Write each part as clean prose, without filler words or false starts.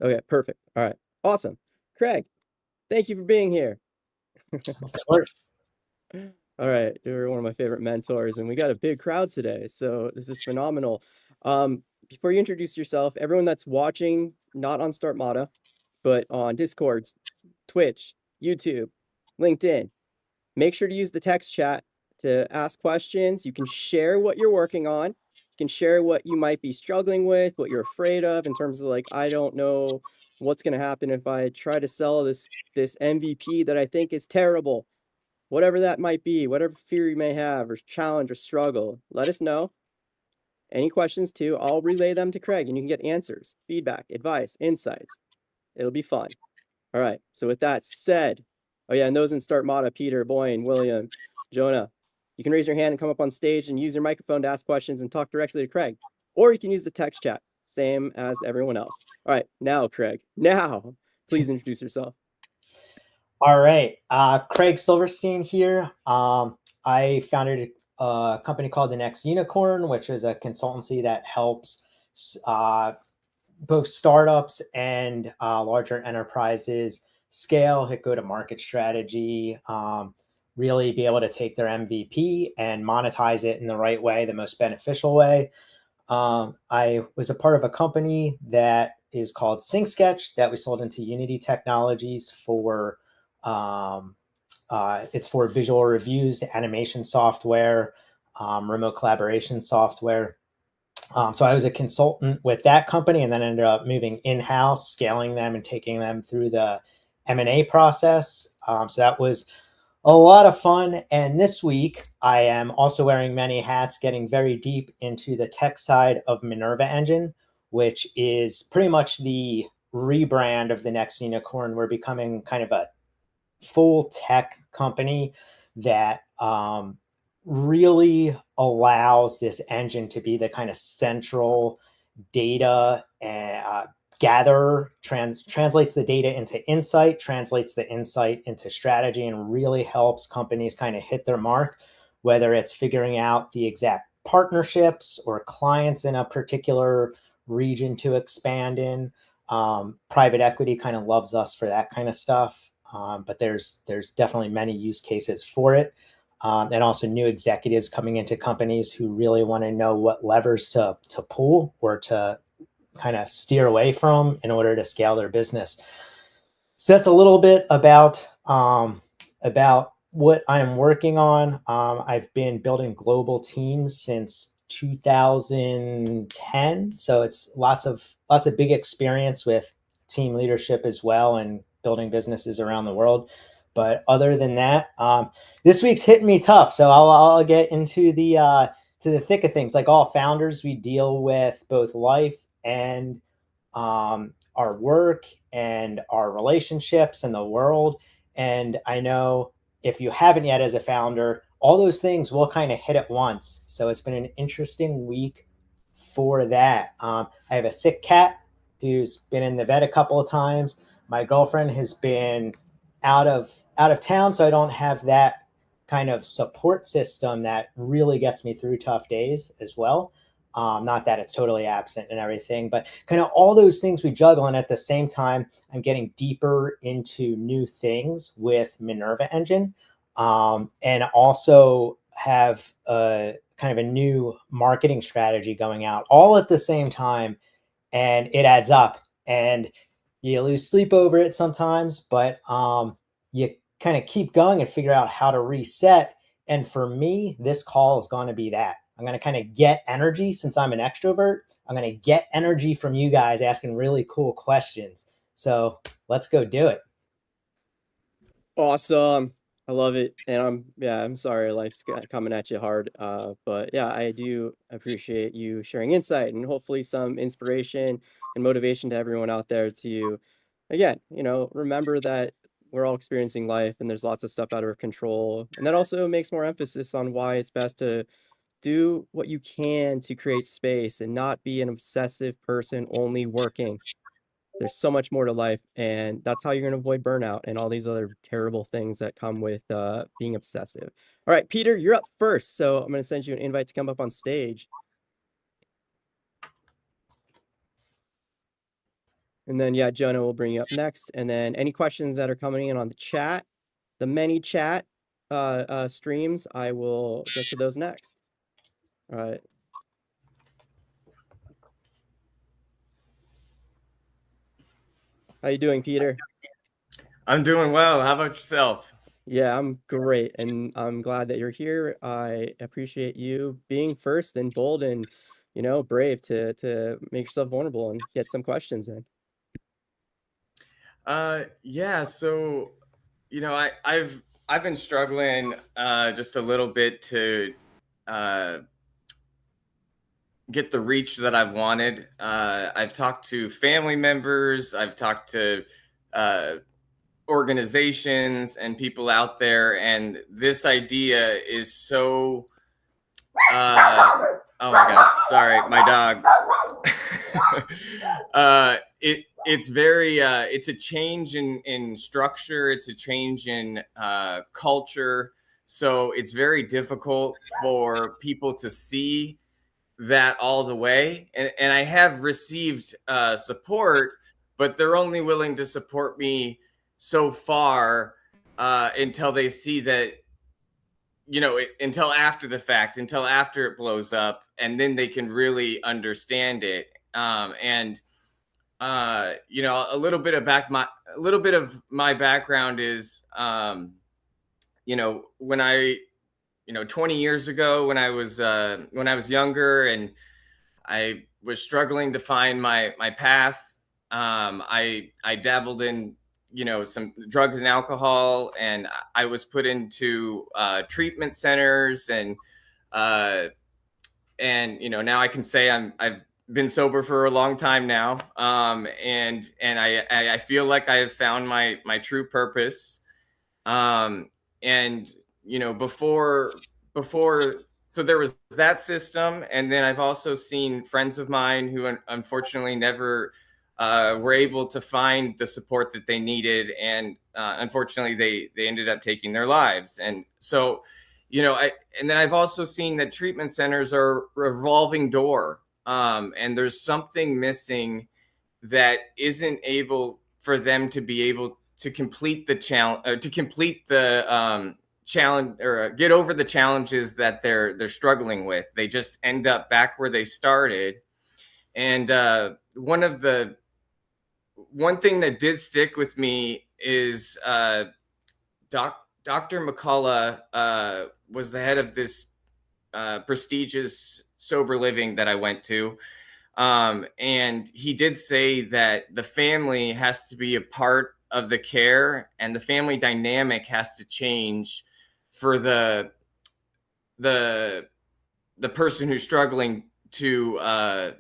Okay, perfect. All right, awesome. Craig, thank you for being here. Of course. All right, you're one of my favorite mentors, and we got a big crowd today, so this is phenomenal. Before you introduce yourself, everyone that's watching, not on Startmata, but on Discord, Twitch, YouTube, LinkedIn, make sure to use the text chat to ask questions. You can share what you're working on. You can share what you might be struggling with, what you're afraid of in terms of like, I don't know what's going to happen if I try to sell this MVP that I think is terrible. Whatever that might be, whatever fear you may have or challenge or struggle, let us know. Any questions too, I'll relay them to Craig and you can get answers, feedback, advice, insights. It'll be fun. All right. So with that said, oh yeah, and those in Start Mata, Peter, Boyne, William, Jonah, you can raise your hand and come up on stage and use your microphone to ask questions and talk directly to Craig. Or you can use the text chat, same as everyone else. All right, now, Craig, now, please introduce yourself. All right. Craig Silverstein here. I founded a company called The Next Unicorn, which is a consultancy that helps both startups and larger enterprises scale, hit go-to-market strategy, really be able to take their MVP and monetize it in the right way, the most beneficial way. I was a part of a company that is called SyncSketch that we sold into Unity Technologies for it's for visual reviews, animation software, remote collaboration software. So I was a consultant with that company and then ended up moving in-house, scaling them and taking them through the M&A process. So that was a lot of fun. And this week, I am also wearing many hats, getting very deep into the tech side of Minerva Engine, which is pretty much the rebrand of the Next Unicorn. We're becoming kind of a full tech company that really allows this engine to be the kind of central data gatherer, translates the data into insight, translates the insight into strategy, and really helps companies kind of hit their mark, whether it's figuring out the exact partnerships or clients in a particular region to expand in. Private equity kind of loves us for that kind of stuff. But there's definitely many use cases for it. And also new executives coming into companies who really want to know what levers to pull or to kind of steer away from in order to scale their business. So that's a little bit about what I'm working on. I've been building global teams since 2010, so it's lots of big experience with team leadership as well and building businesses around the world. But other than that, this week's hitting me tough, so I'll get into the thick of things. Like all founders, we deal with both life and our work and our relationships and the world. And I know if you haven't yet as a founder, all those things will kind of hit at once. So it's been an interesting week for that. I have a sick cat who's been in the vet a couple of times. My girlfriend has been out of town, so I don't have that kind of support system that really gets me through tough days as well. Not that it's totally absent and everything, but kind of all those things we juggle. And at the same time, I'm getting deeper into new things with Minerva Engine, and also have a kind of a new marketing strategy going out all at the same time. And it adds up and you lose sleep over it sometimes, but you kind of keep going and figure out how to reset. And for me, this call is going to be that. I'm going to kind of get energy since I'm an extrovert. I'm going to get energy from you guys asking really cool questions. So let's go do it. Awesome. I love it. And I'm sorry life's coming at you hard. But yeah, I do appreciate you sharing insight and hopefully some inspiration and motivation to everyone out there to, again, remember that we're all experiencing life and there's lots of stuff out of our control. And that also makes more emphasis on why it's best to do what you can to create space and not be an obsessive person only working. There's so much more to life, and that's how you're going to avoid burnout and all these other terrible things that come with being obsessive. All right, Peter, you're up first, so I'm going to send you an invite to come up on stage. And then, yeah, Jonah will bring you up next. And then any questions that are coming in on the chat, the many chat streams, I will get to those next. All right. How you doing, Peter? I'm doing well. How about yourself? Yeah, I'm great, and I'm glad that you're here. I appreciate you being first and bold and, brave to make yourself vulnerable and get some questions in. Yeah, so I've been struggling just a little bit to uh get the reach that I've wanted. I've talked to family members, I've talked to uh organizations and people out there, and this idea is so oh my gosh, sorry, my dog. It's very it's a change in structure, it's a change in culture, so it's very difficult for people to see that all the way, and I have received support, but they're only willing to support me so far until they see that, until after the fact, until after it blows up, and then they can really understand it. And a little bit of my background is, when I, 20 years ago, when I was younger, and I was struggling to find my path. I dabbled in, some drugs and alcohol, and I was put into treatment centers, uh, and now I can say I've been sober for a long time now, and I feel like I have found my true purpose. um and before, so there was that system, and then I've also seen friends of mine who unfortunately never were able to find the support that they needed, and unfortunately they ended up taking their lives. And so, and then I've also seen that treatment centers are a revolving door, and there's something missing that isn't able for them to be able to complete the challenge, to complete the challenge, or get over the challenges that they're struggling with. They just end up back where they started. And one thing that did stick with me is Dr. McCullough was the head of this prestigious sober living that I went to. And he did say that the family has to be a part of the care, and the family dynamic has to change for the the person who's struggling to uh,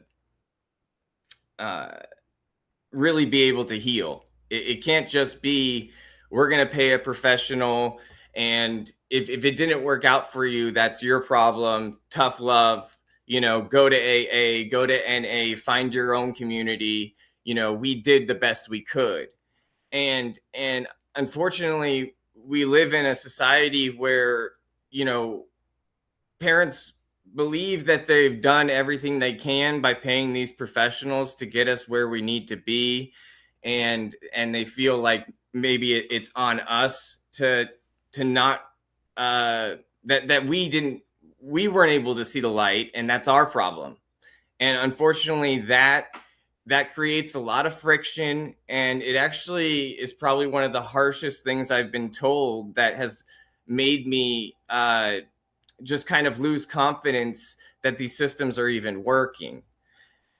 really be able to heal. It can't just be, we're going to pay a professional, and if it didn't work out for you, that's your problem. Tough love. Go to AA, go to NA, find your own community. We did the best we could. And unfortunately, we live in a society where, parents believe that they've done everything they can by paying these professionals to get us where we need to be, and they feel like maybe it's on us to not that we weren't able to see the light, and that's our problem. And unfortunately, that creates a lot of friction, and it actually is probably one of the harshest things I've been told, that has made me just kind of lose confidence that these systems are even working.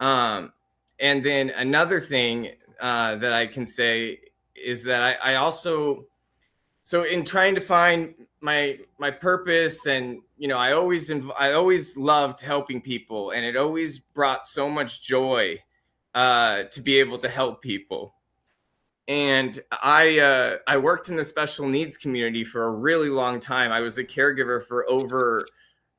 And then another thing that I can say is that I also, so in trying to find my purpose, and I always loved helping people, and it always brought so much joy to be able to help people. And I worked in the special needs community for a really long time. I was a caregiver for over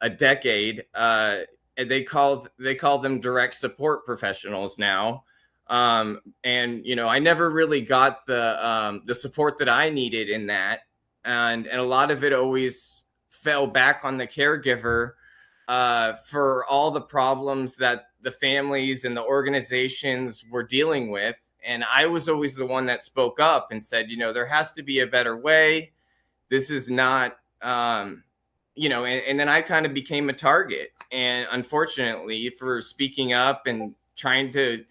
a decade. And they call them direct support professionals now. And I never really got the support that I needed in that, and a lot of it always fell back on the caregiver for all the problems that the families and the organizations were dealing with. and I was always the one that spoke up and said, there has to be a better way. This is not, and then I kind of became a target. And unfortunately, for speaking up and trying to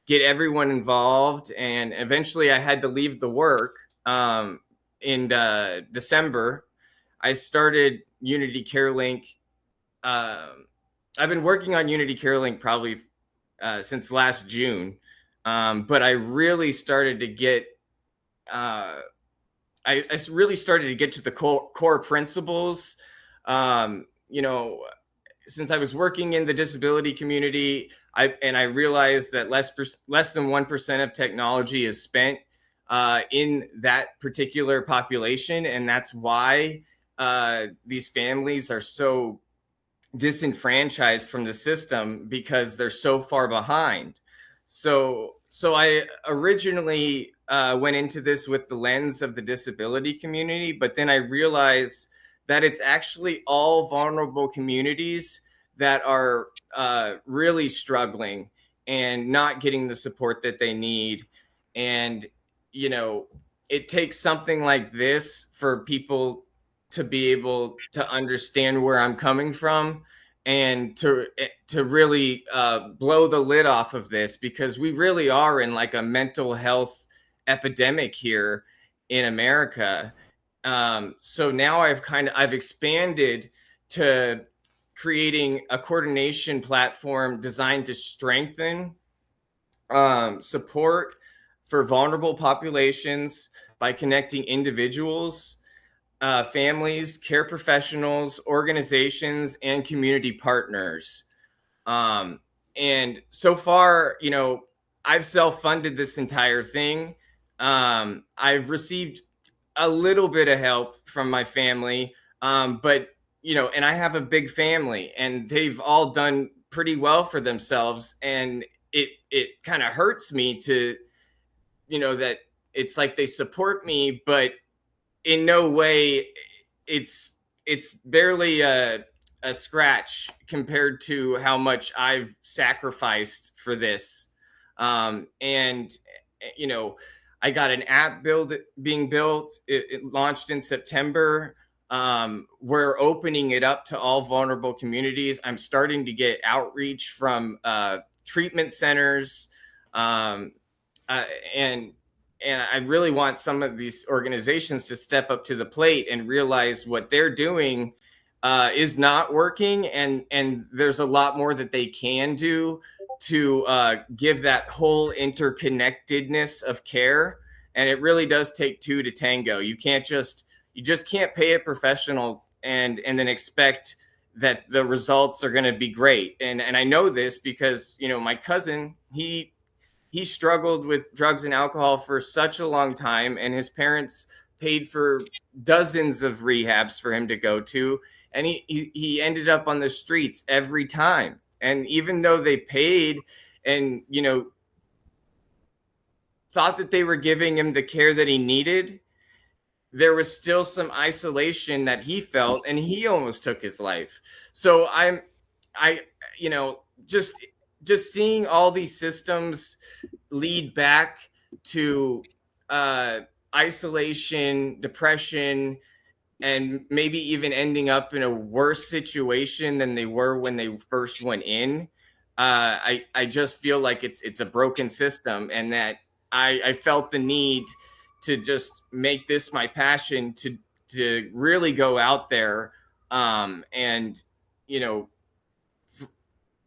get everyone involved, and eventually I had to leave the work in December. I started Unity CareLink. I've been working on Unity CareLink probably since last June, but I really started to get I really started to get to the core principles. Um, you know, since I was working in the disability community, I realized that less than 1% of technology is spent in that particular population, and that's why these families are so disenfranchised from the system because they're so far behind. So I originally went into this with the lens of the disability community, but then I realized that it's actually all vulnerable communities that are really struggling and not getting the support that they need. And, you know, it takes something like this for people to be able to understand where I'm coming from and to really blow the lid off of this, because we really are in like a mental health epidemic here in America. So now I've expanded to creating a coordination platform designed to strengthen support for vulnerable populations by connecting individuals, families, care professionals, organizations, and community partners. And so far, I've self-funded this entire thing. I've received a little bit of help from my family, but and I have a big family, and they've all done pretty well for themselves, and it kind of hurts me to that it's like they support me, but in no way it's barely a scratch compared to how much I've sacrificed for this. And I got an app being built. It launched in September. We're opening it up to all vulnerable communities. I'm starting to get outreach from treatment centers, um, uh, and and I really want some of these organizations to step up to the plate and realize what they're doing is not working, and there's a lot more that they can do to give that whole interconnectedness of care. And it really does take two to tango. You just can't pay a professional and then expect that the results are going to be great. And I know this because my cousin, he struggled with drugs and alcohol for such a long time, and his parents paid for dozens of rehabs for him to go to, and he ended up on the streets every time. And even though they paid and thought that they were giving him the care that he needed, there was still some isolation that he felt, and he almost took his life. So I just seeing all these systems lead back to isolation, depression, and maybe even ending up in a worse situation than they were when they first went in. I just feel like it's a broken system, and that I felt the need to just make this my passion to really go out there, and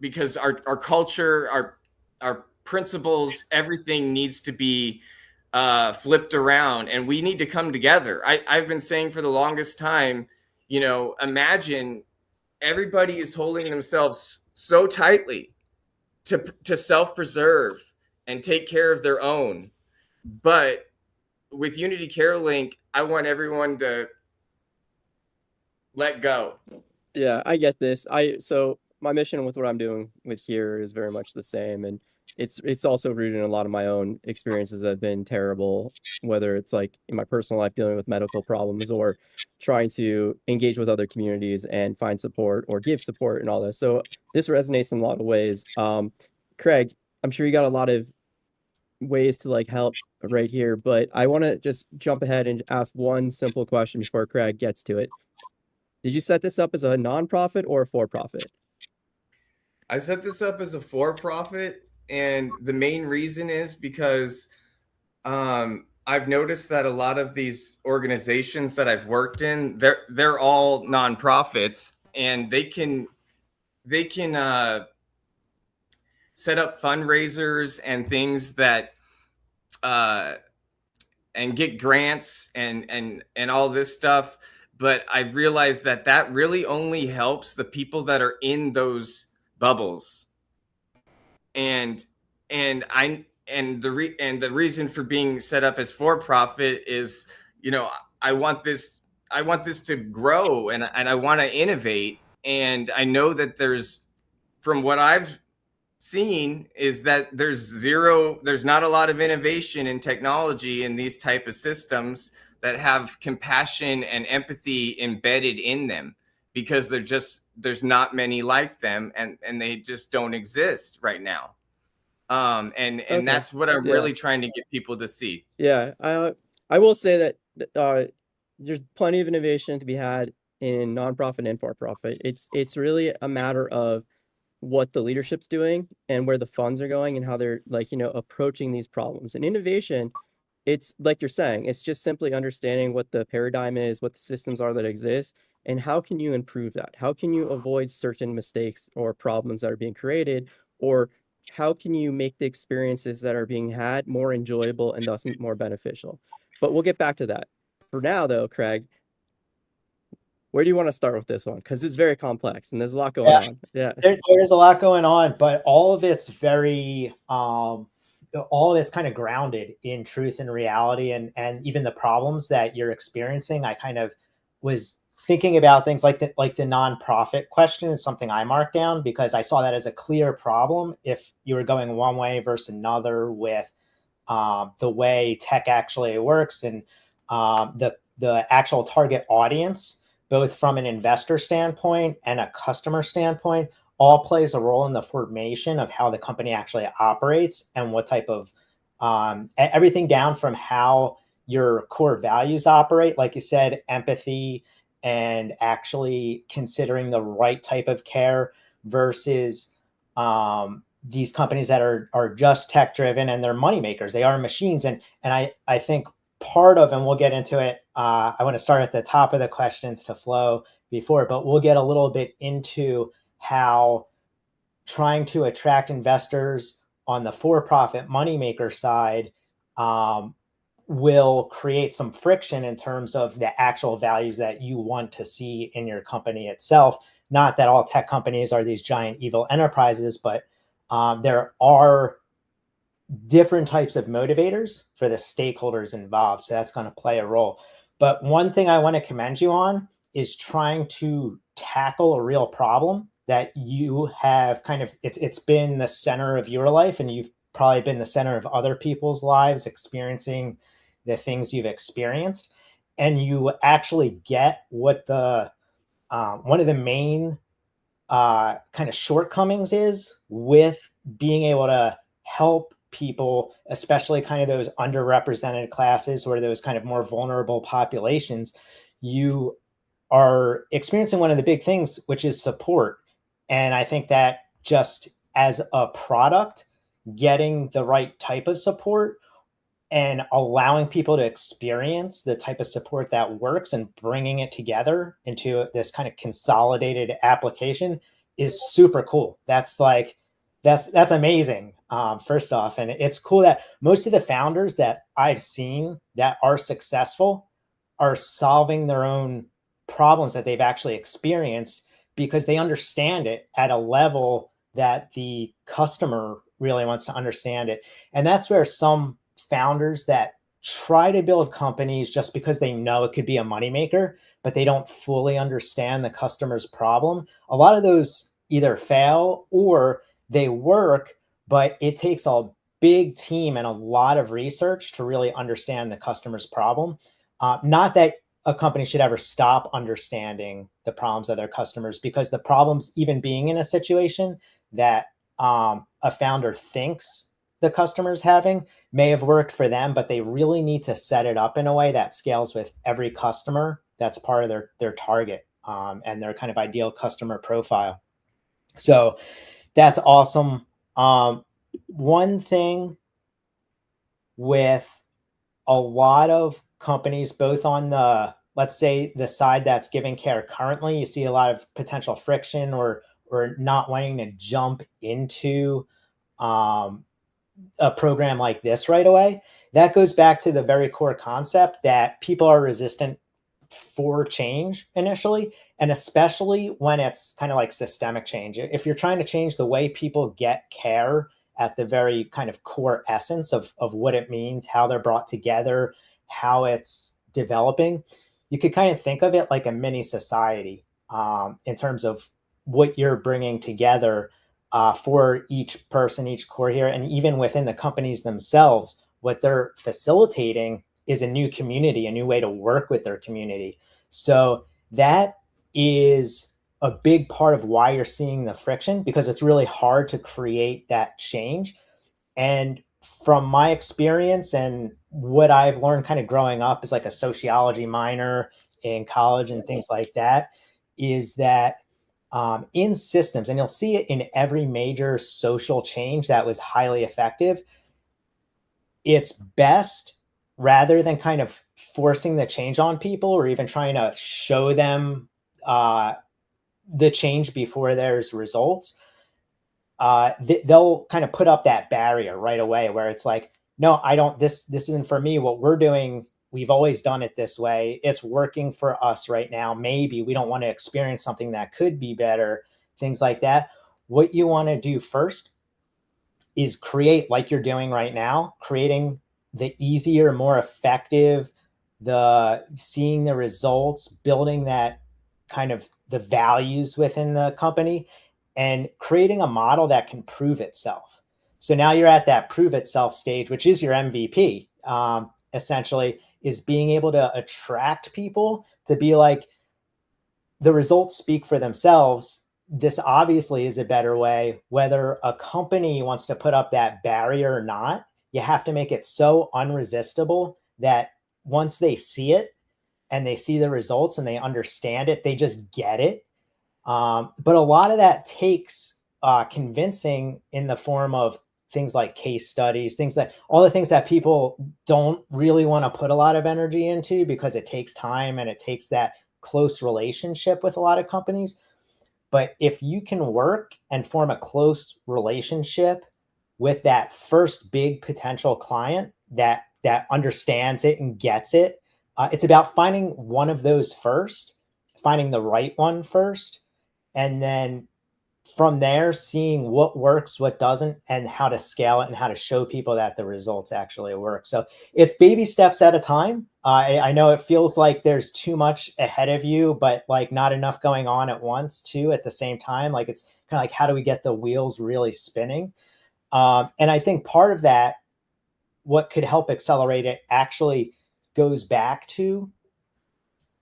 because our culture, our principles, everything needs to be flipped around, and we need to come together. I've been saying for the longest time, imagine everybody is holding themselves so tightly to self-preserve and take care of their own. But with Unity CareLink, I want everyone to let go. Yeah, I get this. So my mission with what I'm doing with here is very much the same, and it's also rooted in a lot of my own experiences that have been terrible, whether it's like in my personal life dealing with medical problems or trying to engage with other communities and find support or give support and all this. So this resonates in a lot of ways. Craig, I'm sure you got a lot of ways to like help right here, but I want to just jump ahead and ask one simple question before Craig gets to it. Did you set this up as a nonprofit or a for-profit? I set this up as a for-profit, and the main reason is because I've noticed that a lot of these organizations that I've worked in, they're all nonprofits, and they can set up fundraisers and things that uh, and get grants and all this stuff. But I've realized that that really only helps the people that are in those bubbles. And the reason for being set up as for profit is, you know, I want this I want this to grow, and I want to innovate. And I know that there's, from what I've seen, is that there's not a lot of innovation in technology in these type of systems that have compassion and empathy embedded in them, because there's not many like them, and they just don't exist right now. And Okay. that's what I'm Yeah. really trying to get people to see. Yeah. I will say that there's plenty of innovation to be had in nonprofit and for-profit. It's really a matter of what the leadership's doing and where the funds are going and how they're like, approaching these problems. And innovation, it's like you're saying, it's just simply understanding what the paradigm is, what the systems are that exist, and how can you improve that? How can you avoid certain mistakes or problems that are being created? Or how can you make the experiences that are being had more enjoyable and thus more beneficial? But we'll get back to that. For now, though, Craig, where do you want to start with this one? Because it's very complex and there's a lot going Yeah, on. Yeah. there's a lot going on, but all of it's very all of it's kind of grounded in truth and reality, and even the problems that you're experiencing. I kind of was thinking about things like the nonprofit question is something I marked down because I saw that as a clear problem if you were going one way versus another with the way tech actually works, and the actual target audience, both from an investor standpoint and a customer standpoint, all plays a role in the formation of how the company actually operates and what type of everything down from how your core values operate, like you said, empathy and actually considering the right type of care versus these companies that are just tech driven and they're money makers. They are machines, and I think part of, and we'll get into it. I want to start at the top of the questions to flow before, but we'll get a little bit into how trying to attract investors on the for-profit moneymaker side will create some friction in terms of the actual values that you want to see in your company itself. Not that all tech companies are these giant evil enterprises, but there are different types of motivators for the stakeholders involved. So that's going to play a role. But one thing I want to commend you on is trying to tackle a real problem that you have kind of, it's been the center of your life, and you've probably been the center of other people's lives experiencing the things you've experienced. And you actually get what the one of the main kind of shortcomings is with being able to help people, especially kind of those underrepresented classes or those kind of more vulnerable populations. You are experiencing one of the big things, which is support. And I think that just as a product, getting the right type of support and allowing people to experience the type of support that works and bringing it together into this kind of consolidated application is super cool. That's like, that's amazing. First off, and it's cool that most of the founders that I've seen that are successful are solving their own problems that they've actually experienced because they understand it at a level that the customer really wants to understand it. And that's where some founders that try to build companies just because they know it could be a moneymaker, but they don't fully understand the customer's problem. A lot of those either fail or they work, but it takes a big team and a lot of research to really understand the customer's problem. Not that a company should ever stop understanding the problems of their customers, because the problems, even being in a situation that a founder thinks the customer's having may have worked for them, but they really need to set it up in a way that scales with every customer that's part of their target, and their kind of ideal customer profile. So that's awesome. One thing with a lot of companies, both on the, let's say, the side that's giving care currently, you see a lot of potential friction or not wanting to jump into a program like this right away. That goes back to the very core concept that people are resistant for change initially, and especially when it's kind of like systemic change. If you're trying to change the way people get care at the very kind of core essence of what it means, how they're brought together, how it's developing, you could kind of think of it like a mini society, in terms of what you're bringing together for each person, each core here, and even within the companies themselves, what they're facilitating is a new community, a new way to work with their community. So that is a big part of why you're seeing the friction, because it's really hard to create that change. And from my experience and what I've learned kind of growing up as like a sociology minor in college and things like that, is that in systems, and you'll see it in every major social change that was highly effective, it's best, rather than kind of forcing the change on people or even trying to show them the change before there's results, they'll kind of put up that barrier right away where it's like, no, I don't, this isn't for me. What we're doing, we've always done it this way. It's working for us right now. Maybe we don't want to experience something that could be better, things like that. What you want to do first is create, like you're doing right now, creating the easier, more effective, the seeing the results, building that kind of the values within the company, and creating a model that can prove itself. So now you're at that prove itself stage, which is your MVP, essentially, is being able to attract people to be like, the results speak for themselves. This obviously is a better way. Whether a company wants to put up that barrier or not, you have to make it so unresistible that once they see it and they see the results and they understand it, they just get it. But a lot of that takes convincing in the form of things like case studies, things that all the things that people don't really want to put a lot of energy into because it takes time and it takes that close relationship with a lot of companies. But if you can work and form a close relationship with that first big potential client that understands it and gets it, it's about finding one of those first, finding the right one first, and then from there, seeing what works, what doesn't, and how to scale it and how to show people that the results actually work. So it's baby steps at a time. I know it feels like there's too much ahead of you, but like not enough going on at once too, at the same time. Like it's kind of like, how do we get the wheels really spinning? And I think part of that, what could help accelerate it, actually goes back to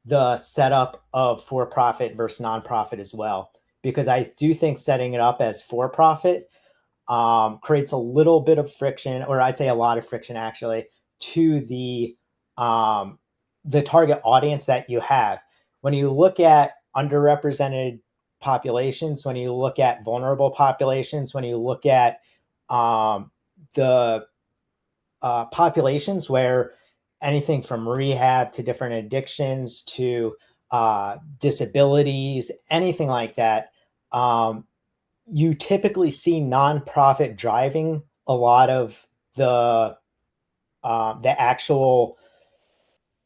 the setup of for-profit versus nonprofit as well. Because I do think setting it up as for-profit creates a little bit of friction, or I'd say a lot of friction actually, to the target audience that you have. When you look at underrepresented populations, when you look at vulnerable populations, when you look at the populations where anything from rehab to different addictions to disabilities, anything like that, you typically see nonprofit driving a lot of the actual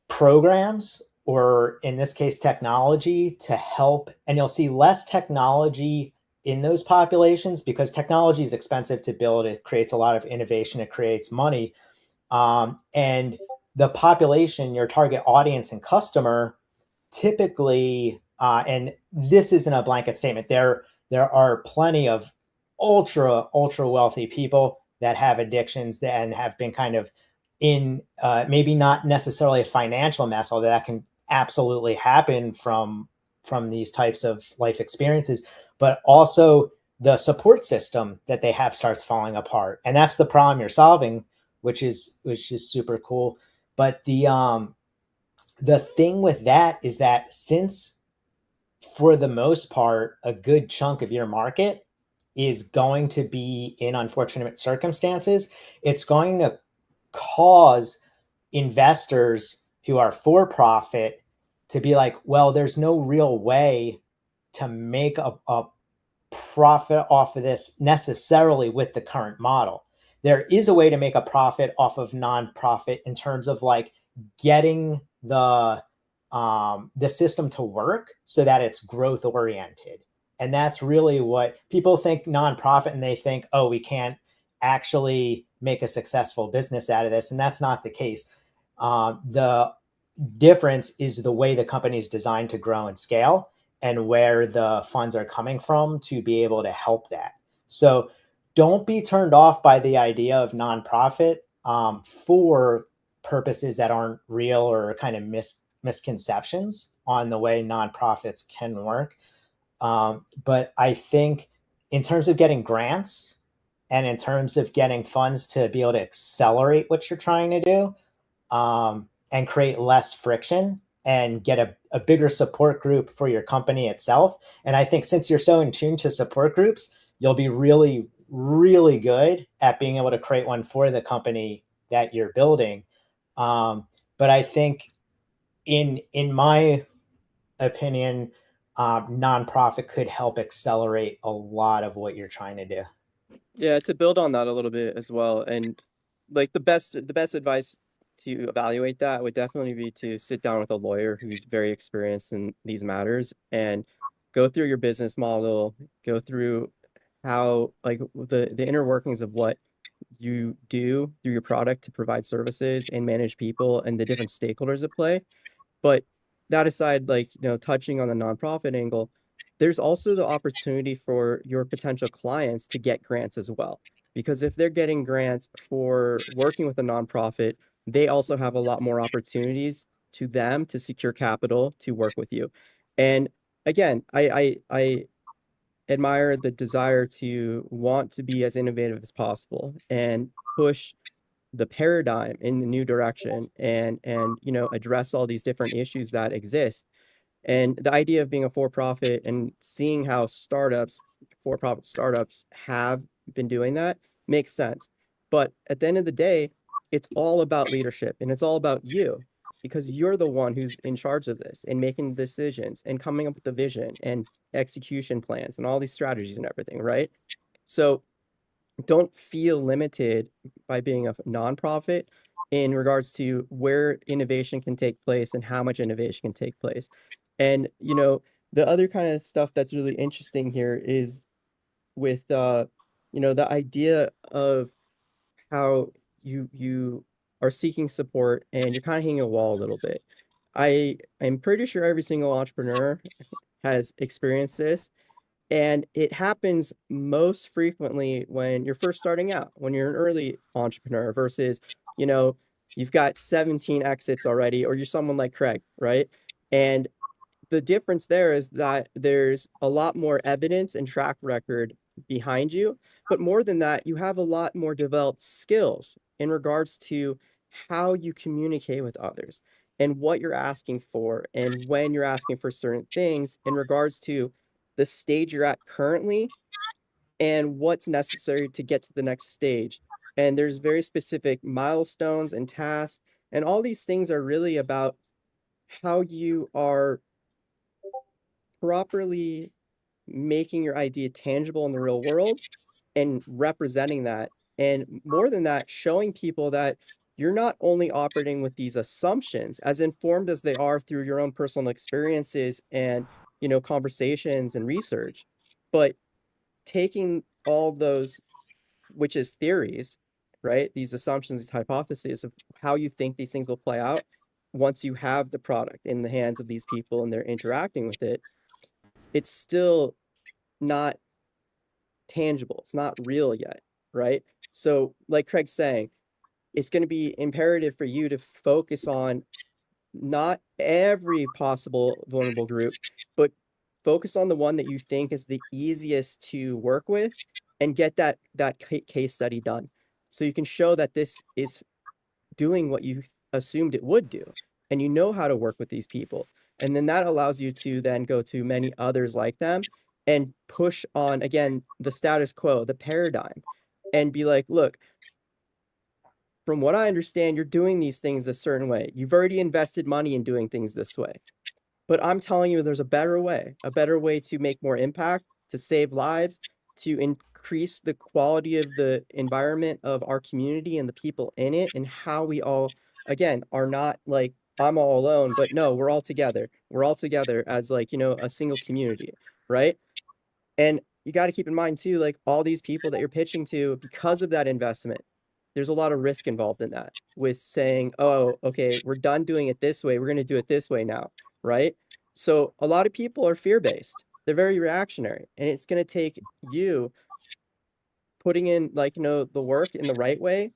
programs, or in this case, technology to help. And you'll see less technology in those populations because technology is expensive to build. It creates a lot of innovation. It creates money. And the population, your target audience and customer, typically, and this isn't a blanket statement, there are plenty of ultra wealthy people that have addictions and have been kind of in maybe not necessarily a financial mess, although that can absolutely happen from these types of life experiences, but also the support system that they have starts falling apart, and that's the problem you're solving, which is super cool. But the thing with that is that, since for the most part a good chunk of your market is going to be in unfortunate circumstances, it's going to cause investors who are for profit to be like, well, there's no real way to make a profit off of this necessarily with the current model. There is a way to make a profit off of nonprofit in terms of like getting the system to work so that it's growth oriented. And that's really what people think nonprofit, and they think, oh, we can't actually make a successful business out of this. And that's not the case. The difference is the way the company is designed to grow and scale, and where the funds are coming from to be able to help that. So don't be turned off by the idea of nonprofit for purposes that aren't real, or kind of misconceptions on the way nonprofits can work. But I think in terms of getting grants and in terms of getting funds to be able to accelerate what you're trying to do, and create less friction and get a bigger support group for your company itself. And I think since you're so in tune to support groups, you'll be really, really good at being able to create one for the company that you're building. But I think in my opinion, nonprofit could help accelerate a lot of what you're trying to do. Yeah, to build on that a little bit as well, and like the best advice to evaluate that would definitely be to sit down with a lawyer who's very experienced in these matters and go through your business model, go through how like the inner workings of what you do through your product to provide services and manage people and the different stakeholders at play. But that aside, like, touching on the nonprofit angle, there's also the opportunity for your potential clients to get grants as well. Because if they're getting grants for working with a nonprofit, they also have a lot more opportunities to them to secure capital to work with you. And again, I admire the desire to want to be as innovative as possible and push the paradigm in the new direction and address all these different issues that exist. And the idea of being a for-profit and seeing how for-profit startups have been doing that makes sense. But at the end of the day, it's all about leadership and it's all about you, because you're the one who's in charge of this and making decisions and coming up with the vision and execution plans and all these strategies and everything, right? So don't feel limited by being a nonprofit in regards to where innovation can take place and how much innovation can take place. And the other kind of stuff that's really interesting here is with the idea of how you are seeking support and you're kind of hitting a wall a little bit. I am pretty sure every single entrepreneur has experienced this, and it happens most frequently when you're first starting out, when you're an early entrepreneur versus, you know, you've got 17 exits already, or you're someone like Craig, right? And the difference there is that there's a lot more evidence and track record behind you. But more than that, you have a lot more developed skills in regards to how you communicate with others and what you're asking for and when you're asking for certain things in regards to the stage you're at currently and what's necessary to get to the next stage. And there's very specific milestones and tasks, and all these things are really about how you are properly making your idea tangible in the real world and representing that. And more than that, showing people that you're not only operating with these assumptions, as informed as they are through your own personal experiences and, conversations and research, but taking all those, which is theories, right? These assumptions, these hypotheses of how you think these things will play out once you have the product in the hands of these people and they're interacting with it, it's still not tangible. It's not real yet, right? So, like Craig's saying, it's going to be imperative for you to focus on not every possible vulnerable group, but focus on the one that you think is the easiest to work with and get that case study done. So you can show that this is doing what you assumed it would do, and you know how to work with these people. And then that allows you to then go to many others like them and push on, again, the status quo, the paradigm, and be like, look, from what I understand, you're doing these things a certain way. You've already invested money in doing things this way. But I'm telling you, there's a better way to make more impact, to save lives, to increase the quality of the environment of our community and the people in it, and how we all, again, are not like, I'm all alone, but no, we're all together. We're all together as, like, a single community, right? And you got to keep in mind too, like, all these people that you're pitching to, because of that investment, there's a lot of risk involved in that, with saying, oh, okay, we're done doing it this way. We're going to do it this way now, right? So a lot of people are fear-based. They're very reactionary. And it's going to take you putting in, like, the work in the right way,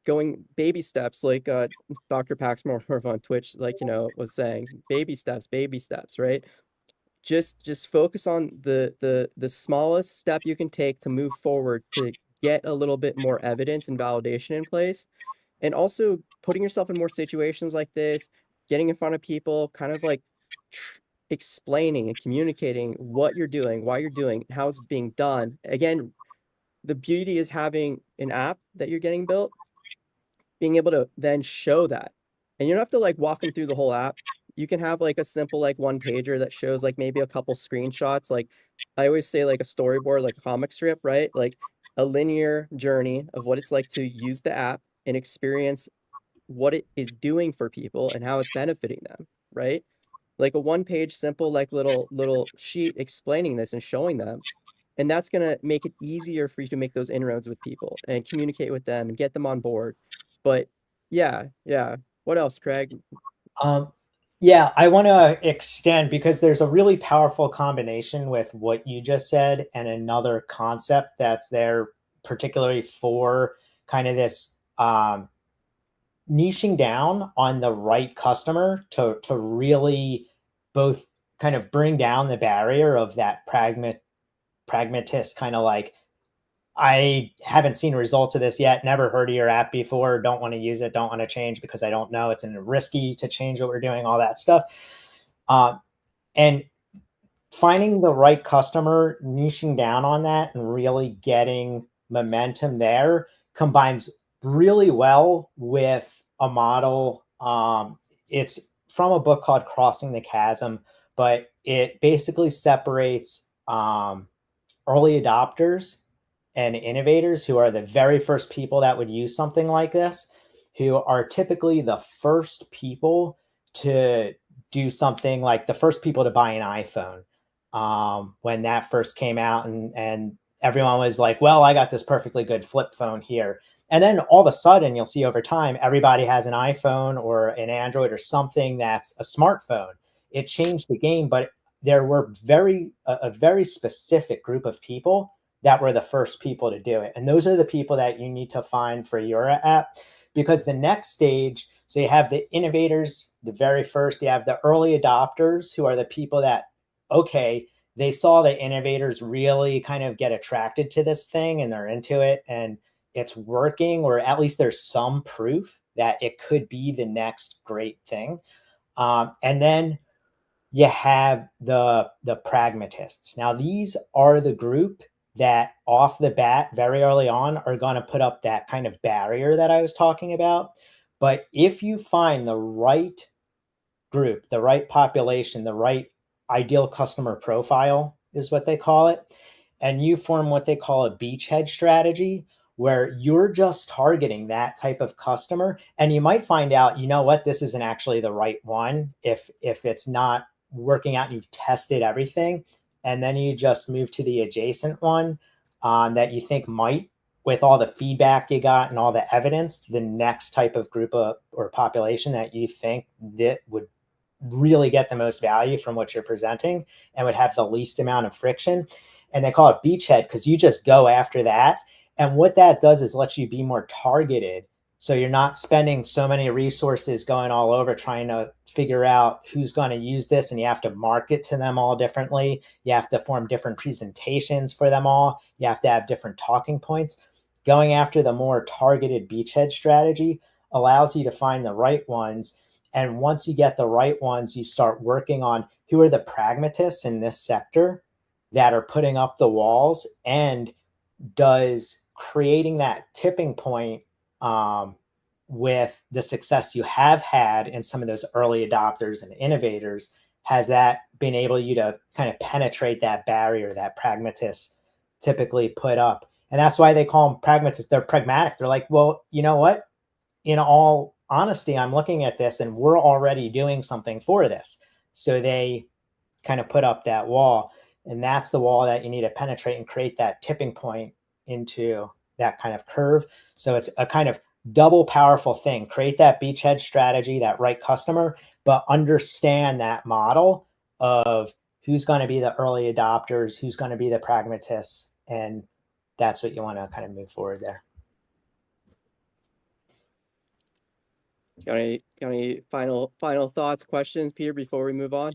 going baby steps, like Dr. Paxmore on Twitch, like, was saying, baby steps, right? Just focus on the smallest step you can take to move forward, to get a little bit more evidence and validation in place, and also putting yourself in more situations like this, getting in front of people, kind of like explaining and communicating what you're doing, why you're doing, how it's being done. Again, the beauty is having an app that you're getting built, being able to then show that. And you don't have to like walk them through the whole app. You can have like a simple like one pager that shows like maybe a couple screenshots. Like I always say, like a storyboard, like a comic strip, right? Like a linear journey of what it's like to use the app and experience what it is doing for people and how it's benefiting them, right? Like a one page simple like little sheet explaining this and showing them. And that's going to make it easier for you to make those inroads with people and communicate with them and get them on board. But yeah, yeah. What else, Craig? Um, yeah, I want to extend because there's a really powerful combination with what you just said and another concept that's there, particularly for kind of this niching down on the right customer to really both kind of bring down the barrier of that pragmatist kind of like, I haven't seen results of this yet, never heard of your app before, don't want to use it, don't want to change because I don't know, it's risky to change what we're doing, all that stuff. And finding the right customer, niching down on that and really getting momentum there combines really well with a model. It's from a book called Crossing the Chasm, but it basically separates early adopters and innovators, who are the very first people that would use something like this, who are typically the first people to do something, like the first people to buy an iPhone when that first came out, and everyone was like, well, I got this perfectly good flip phone here. And then all of a sudden you'll see over time, everybody has an iPhone or an Android or something that's a smartphone. It changed the game, but there were a very specific group of people that were the first people to do it. And those are the people that you need to find for your app, because the next stage, so you have the innovators, the very first, you have the early adopters, who are the people that, okay, they saw the innovators really kind of get attracted to this thing and they're into it and it's working, or at least there's some proof that it could be the next great thing. And then you have the pragmatists. Now, these are the group that off the bat, very early on, are going to put up that kind of barrier that I was talking about. But if you find the right group, the right population, the right ideal customer profile is what they call it, and you form what they call a beachhead strategy, where you're just targeting that type of customer, and you might find out, you know what, this isn't actually the right one if it's not working out and you've tested everything, and then you just move to the adjacent one that you think might, with all the feedback you got and all the evidence, the next type of group of, or population that you think that would really get the most value from what you're presenting and would have the least amount of friction. And they call it beachhead because you just go after that. And what that does is lets you be more targeted So you're not spending so many resources going all over trying to figure out who's going to use this, and you have to market to them all differently. You have to form different presentations for them all. You have to have different talking points. Going after the more targeted beachhead strategy allows you to find the right ones. And once you get the right ones, you start working on who are the pragmatists in this sector that are putting up the walls, and does creating that tipping point with the success you have had in some of those early adopters and innovators, has that been able you to kind of penetrate that barrier that pragmatists typically put up? And that's why they call them pragmatists. They're pragmatic. They're like, well, you know what? In all honesty, I'm looking at this and we're already doing something for this. So they kind of put up that wall. And that's the wall that you need to penetrate and create that tipping point into that kind of curve. So it's a kind of double powerful thing. Create that beachhead strategy, that right customer, but understand that model of who's going to be the early adopters, who's going to be the pragmatists. And that's what you want to kind of move forward there. Got any final thoughts, questions, Peter, before we move on?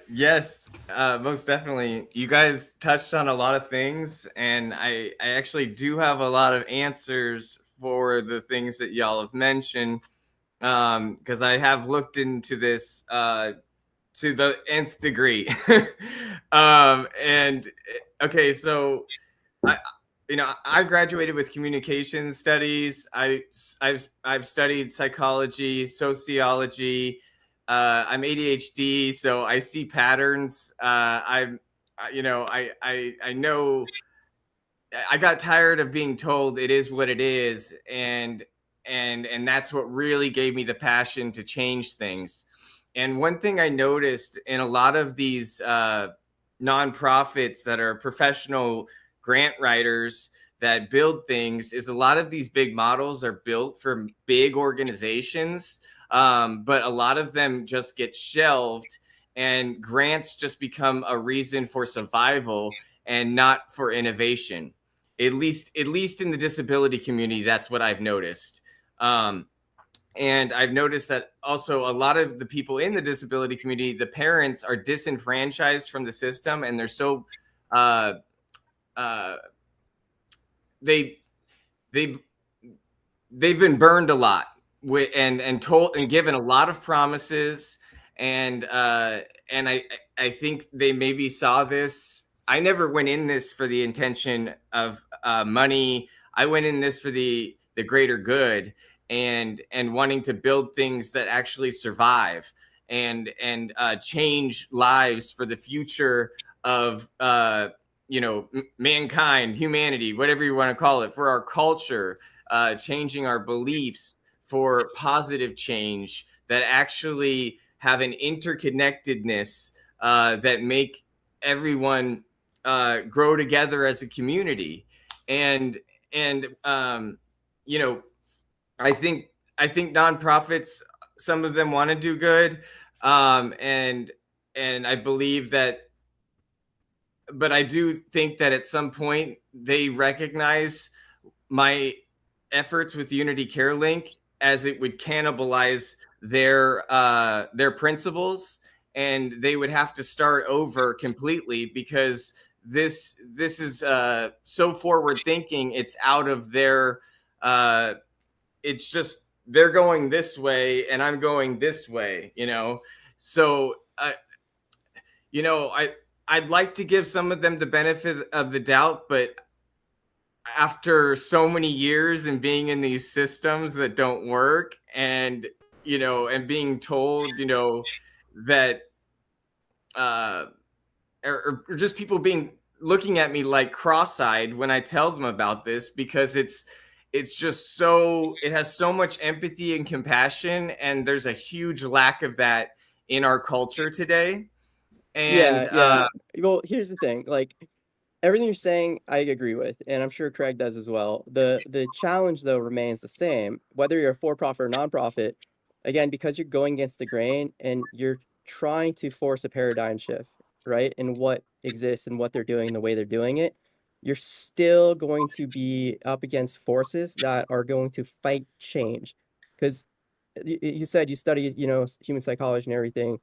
Yes, most definitely. You guys touched on a lot of things, and I actually do have a lot of answers for the things that y'all have mentioned, because I have looked into this to the nth degree. And okay, so I, I graduated with communication studies. I've studied psychology, sociology. I'm ADHD, so I see patterns. I know. I got tired of being told it is what it is, and that's what really gave me the passion to change things. And one thing I noticed in a lot of these nonprofits that are professional grant writers that build things is a lot of these big models are built for big organizations, but a lot of them just get shelved, and grants just become a reason for survival and not for innovation. At least in the disability community, that's what I've noticed. And I've noticed that also a lot of the people in the disability community, the parents are disenfranchised from the system, and they're so uh, uh, they they they've been burned a lot with, and told and given a lot of promises, and I think they maybe saw this. I never went in this for the intention of money. I went in this for the greater good, and wanting to build things that actually survive, and change lives for the future of mankind, humanity, whatever you want to call it, for our culture, changing our beliefs for positive change that actually have an interconnectedness that make everyone grow together as a community. And you know, I think nonprofits, some of them want to do good, and I believe that, but I do think that at some point they recognize my efforts with Unity Care Link as it would cannibalize their principles, and they would have to start over completely, because this is so forward thinking. It's out of their it's just they're going this way and I'm going this way, so I'd like to give some of them the benefit of the doubt, but after so many years and being in these systems that don't work, and being told, that or just people being looking at me like cross-eyed when I tell them about this, because it's just it has so much empathy and compassion, and there's a huge lack of that in our culture today. And Yeah. Well, here's the thing. Like, everything you're saying, I agree with, and I'm sure Craig does as well. The challenge though remains the same, whether you're a for-profit or nonprofit. Again, because you're going against the grain and you're trying to force a paradigm shift, right? In what exists and what they're doing, the way they're doing it. you're still going to be up against forces that are going to fight change. Because you said you study, human psychology and everything.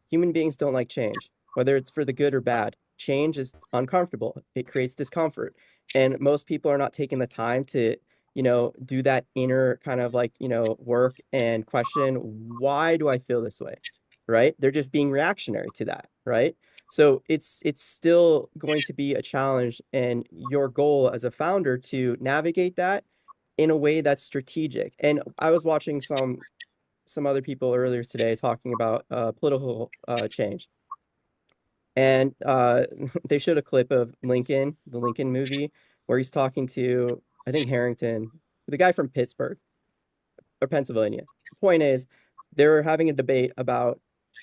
Human beings don't like change, whether it's for the good or bad. Change is uncomfortable. It creates discomfort. And most people are not taking the time to, do that inner kind of like, work and question, why do I feel this way? Right? They're just being reactionary to that, right? So it's still going to be a challenge and your goal as a founder to navigate that in a way that's strategic. And I was watching some other people earlier today talking about political change, and they showed a clip of Lincoln, the Lincoln movie, where he's talking to, I think, Harrington, the guy from Pittsburgh or Pennsylvania. The point is, they're having a debate about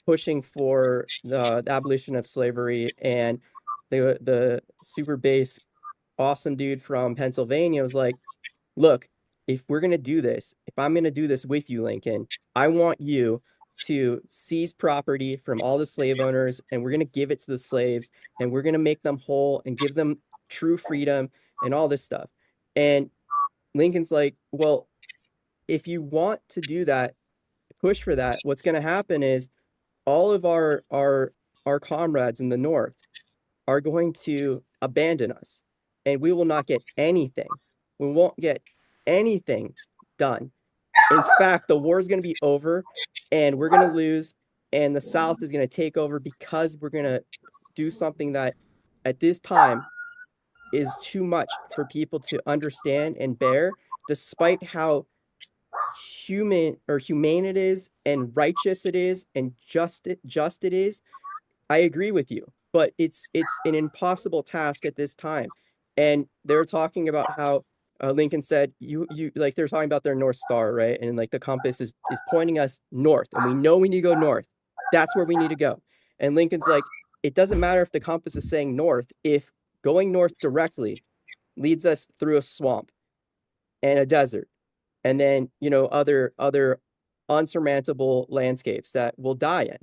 pushing for the abolition of slavery, and the super base awesome dude from Pennsylvania was like, look, if we're going to do this, if I'm going to do this with you, Lincoln, I want you to seize property from all the slave owners and we're going to give it to the slaves and we're going to make them whole and give them true freedom and all this stuff. And Lincoln's like, well, if you want to do that, push for that, what's going to happen is all of our comrades in the North are going to abandon us and we will not get anything. We won't get anything done. In fact, the war is going to be over and we're going to lose, and the South is going to take over because we're going to do something that at this time is too much for people to understand and bear, despite how humane it is and righteous it is and just it is. I agree with you, but it's an impossible task at this time. And they're talking about how Lincoln said you like they're talking about their North Star, right? And like the compass is pointing us north, and we know we need to go north. That's where we need to go. And Lincoln's like, it doesn't matter if the compass is saying north if going north directly leads us through a swamp and a desert, and then other unsurmountable landscapes that we'll die in,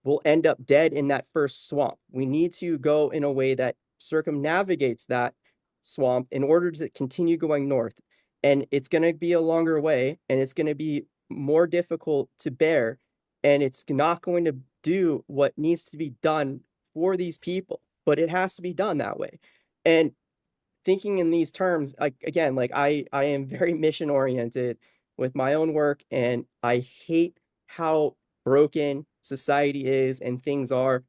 will end up dead in that first swamp. We need to go in a way that circumnavigates that swamp in order to continue going north. And it's going to be a longer way and it's going to be more difficult to bear. And it's not going to do what needs to be done for these people, but it has to be done that way. And thinking in these terms, like again, like I am very mission oriented with my own work, and I hate how broken society is and things are.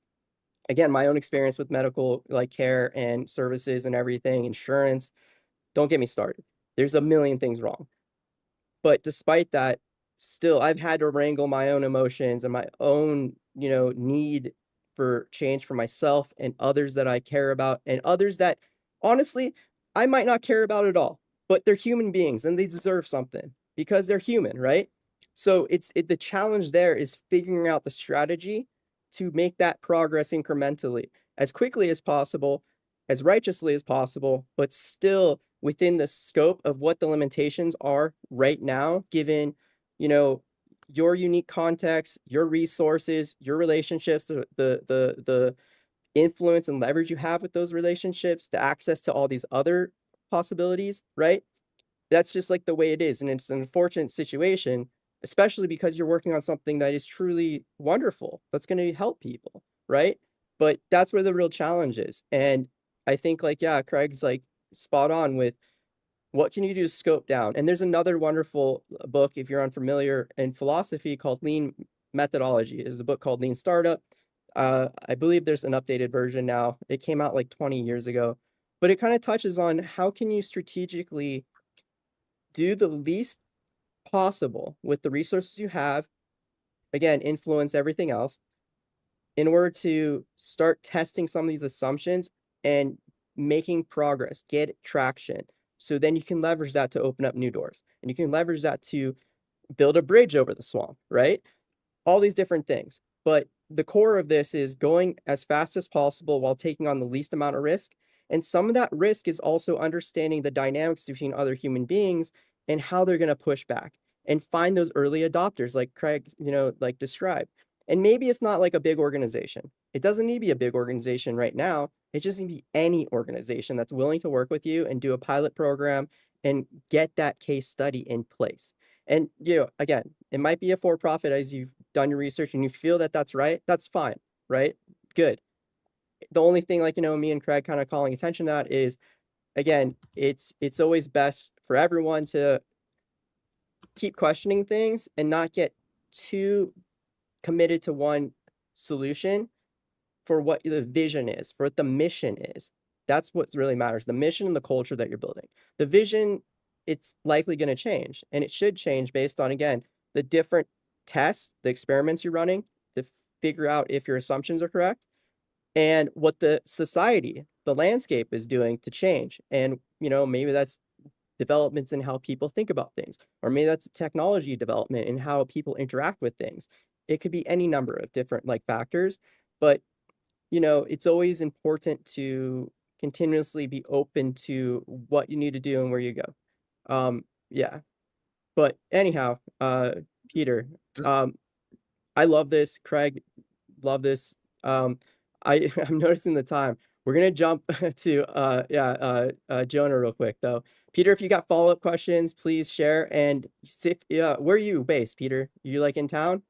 Again, my own experience with medical like care and services and everything, insurance, don't get me started. There's a million things wrong. But despite that, still I've had to wrangle my own emotions and my own, need for change for myself and others that I care about and others that honestly I might not care about at all, but they're human beings and they deserve something because they're human, right? So the challenge there is figuring out the strategy to make that progress incrementally as quickly as possible, as righteously as possible, but still within the scope of what the limitations are right now, given, you know, your unique context, your resources, your relationships, the influence and leverage you have with those relationships, the access to all these other possibilities, right? That's just like the way it is. And it's an unfortunate situation, especially because you're working on something that is truly wonderful, that's going to help people, right? But that's where the real challenge is. And I think like, yeah, Craig's like spot on with what can you do to scope down? And there's another wonderful book, if you're unfamiliar in philosophy, called Lean Methodology. There's a book called Lean Startup. I believe there's an updated version now. It came out like 20 years ago, but it kind of touches on how can you strategically do the least possible with the resources you have, again, influence everything else, in order to start testing some of these assumptions and making progress, get traction. So then you can leverage that to open up new doors, and you can leverage that to build a bridge over the swamp, right? All these different things. But the core of this is going as fast as possible while taking on the least amount of risk. And some of that risk is also understanding the dynamics between other human beings and how they're going to push back and find those early adopters like Craig, like described. And maybe it's not like a big organization. It doesn't need to be a big organization right now. It just needs to be any organization that's willing to work with you and do a pilot program and get that case study in place. And, again, it might be a for-profit as you've done your research and you feel that that's right. That's fine, right? Good. The only thing, like, me and Craig kind of calling attention to that is, again, it's always best for everyone to keep questioning things and not get too committed to one solution for what the vision is, for what the mission is. That's what really matters, the mission and the culture that you're building. The vision, it's likely going to change, and it should change based on, again, the different tests, the experiments you're running to figure out if your assumptions are correct and what the society, the landscape is doing to change. And, maybe that's developments in how people think about things, or maybe that's technology development in how people interact with things. It could be any number of different like factors, but it's always important to continuously be open to what you need to do and where you go. Yeah. But anyhow, Peter, Just um, I love this. Craig, love this. I'm noticing the time. We're gonna jump to Jonah real quick though. Peter, if you got follow-up questions, please share. And where are you based, Peter? You like in town?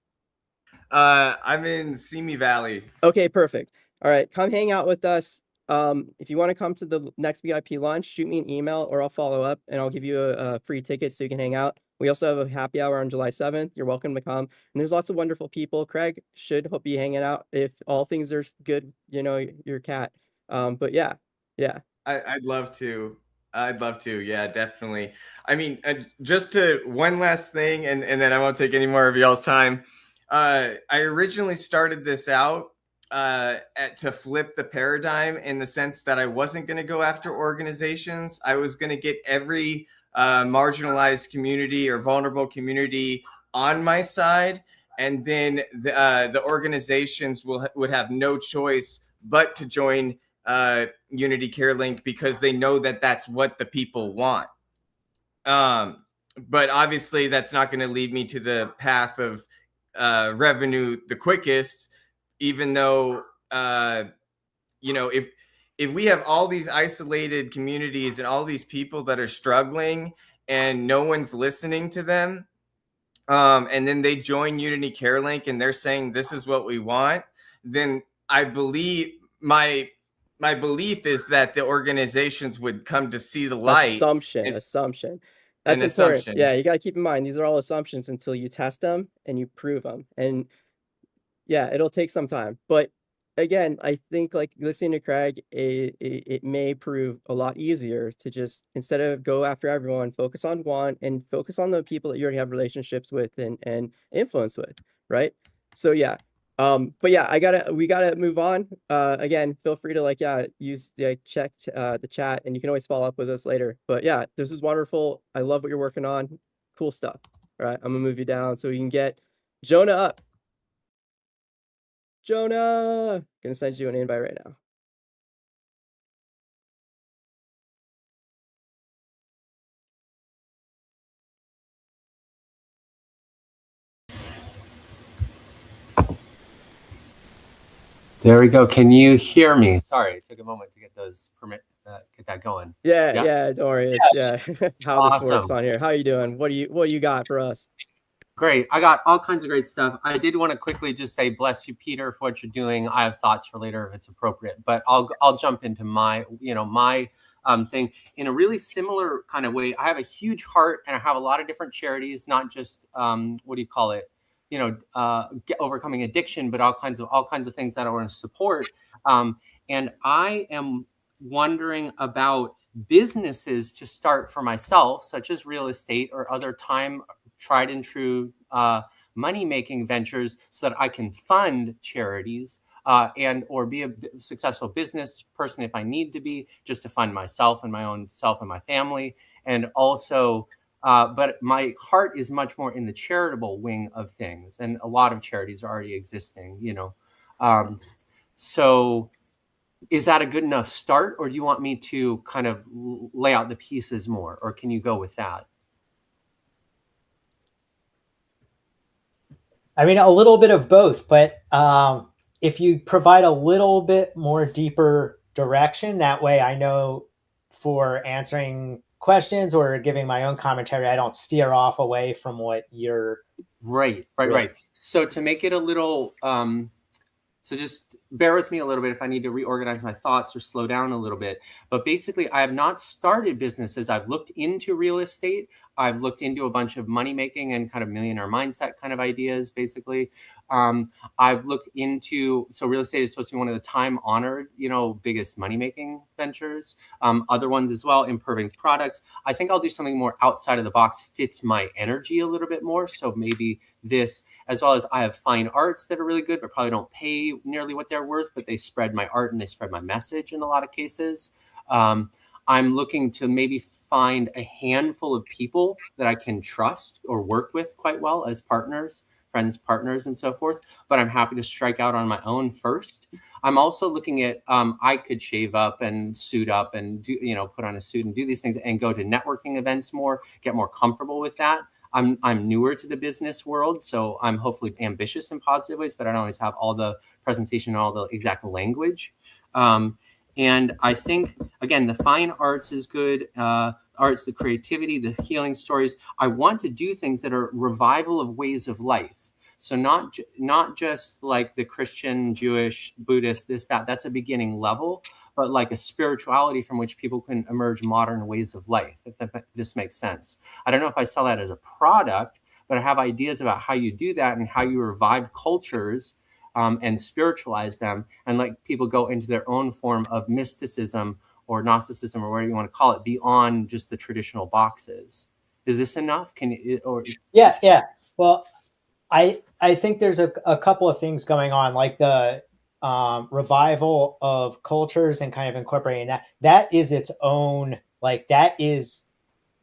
I'm in Simi Valley. Okay, perfect. All right, come hang out with us. If you want to come to the next VIP lunch, shoot me an email or I'll follow up and I'll give you a free ticket so you can hang out. We also have a happy hour on July 7th. You're welcome to come. And there's lots of wonderful people. Craig should hope be hanging out if all things are good, your cat. But yeah, yeah. I'd love to. I'd love to. Yeah, definitely. I mean, just to one last thing, and then I won't take any more of y'all's time. I originally started this out to flip the paradigm in the sense that I wasn't going to go after organizations. I was going to get every marginalized community or vulnerable community on my side, and then the organizations would have no choice but to join Unity Care Link because they know that that's what the people want. But obviously, that's not going to lead me to the path of revenue the quickest, even though if we have all these isolated communities and all these people that are struggling and no one's listening to them, and then they join Unity Care Link and they're saying this is what we want, then I believe my belief is that the organizations would come to see the light. Assumption. An That's important. assumption. Yeah, you got to keep in mind these are all assumptions until you test them and you prove them. And yeah, it'll take some time. But again, I think like listening to Craig, it may prove a lot easier to just instead of go after everyone, focus on one and focus on the people that you already have relationships with and influence with, right? So yeah. But yeah, we gotta move on. Again, feel free to check the chat and you can always follow up with us later. But yeah, this is wonderful. I love what you're working on. Cool stuff. All right, I'm gonna move you down so we can get Jonah up. Jonah, gonna send you an invite right now. There we go. Can you hear me? Sorry, it took a moment to get get that going. Yeah, don't worry. It's how this works on here. How are you doing? What do you got for us? Great. I got all kinds of great stuff. I did want to quickly just say bless you, Peter, for what you're doing. I have thoughts for later if it's appropriate, but I'll jump into my thing in a really similar kind of way. I have a huge heart and I have a lot of different charities, not just overcoming addiction, but all kinds of things that I want to support. And I am wondering about businesses to start for myself, such as real estate or other tried and true money-making ventures so that I can fund charities and or be a successful business person if I need to be, just to fund myself and my own self and my family. And also, but my heart is much more in the charitable wing of things. And a lot of charities are already existing, So is that a good enough start, or do you want me to kind of lay out the pieces more, or can you go with that? I mean, a little bit of both, but if you provide a little bit more deeper direction, that way I know for answering questions or giving my own commentary, I don't steer off away from what you're Right, really. So to make it a little, so just bear with me a little bit if I need to reorganize my thoughts or slow down a little bit. But basically, I have not started businesses. I've looked into real estate. I've looked into a bunch of money making and kind of millionaire mindset kind of ideas, basically. I've looked into, so real estate is supposed to be one of the time honored, biggest money making ventures. Other ones as well, improving products. I think I'll do something more outside of the box, fits my energy a little bit more. So maybe this, as well as I have fine arts that are really good, but probably don't pay nearly what they're worth, but they spread my art and they spread my message in a lot of cases. I'm looking to maybe find a handful of people that I can trust or work with quite well as partners, friends, partners, and so forth. But I'm happy to strike out on my own first. I'm also looking at, I could shave up and suit up and do, put on a suit and do these things and go to networking events more, get more comfortable with that. I'm newer to the business world, so I'm hopefully ambitious in positive ways, but I don't always have all the presentation and all the exact language. And I think, again, the fine arts is good. Arts, the creativity, the healing stories. I want to do things that are revival of ways of life. So not just like the Christian, Jewish, Buddhist, this, that. That's a beginning level, but like a spirituality from which people can emerge modern ways of life, if this makes sense. I don't know if I sell that as a product, but I have ideas about how you do that and how you revive cultures and spiritualize them and let people go into their own form of mysticism or Gnosticism or whatever you want to call it beyond just the traditional boxes. Is this enough? Can you, or Yeah. Well, I think there's a couple of things going on, like the revival of cultures and kind of incorporating that. That is its own, like it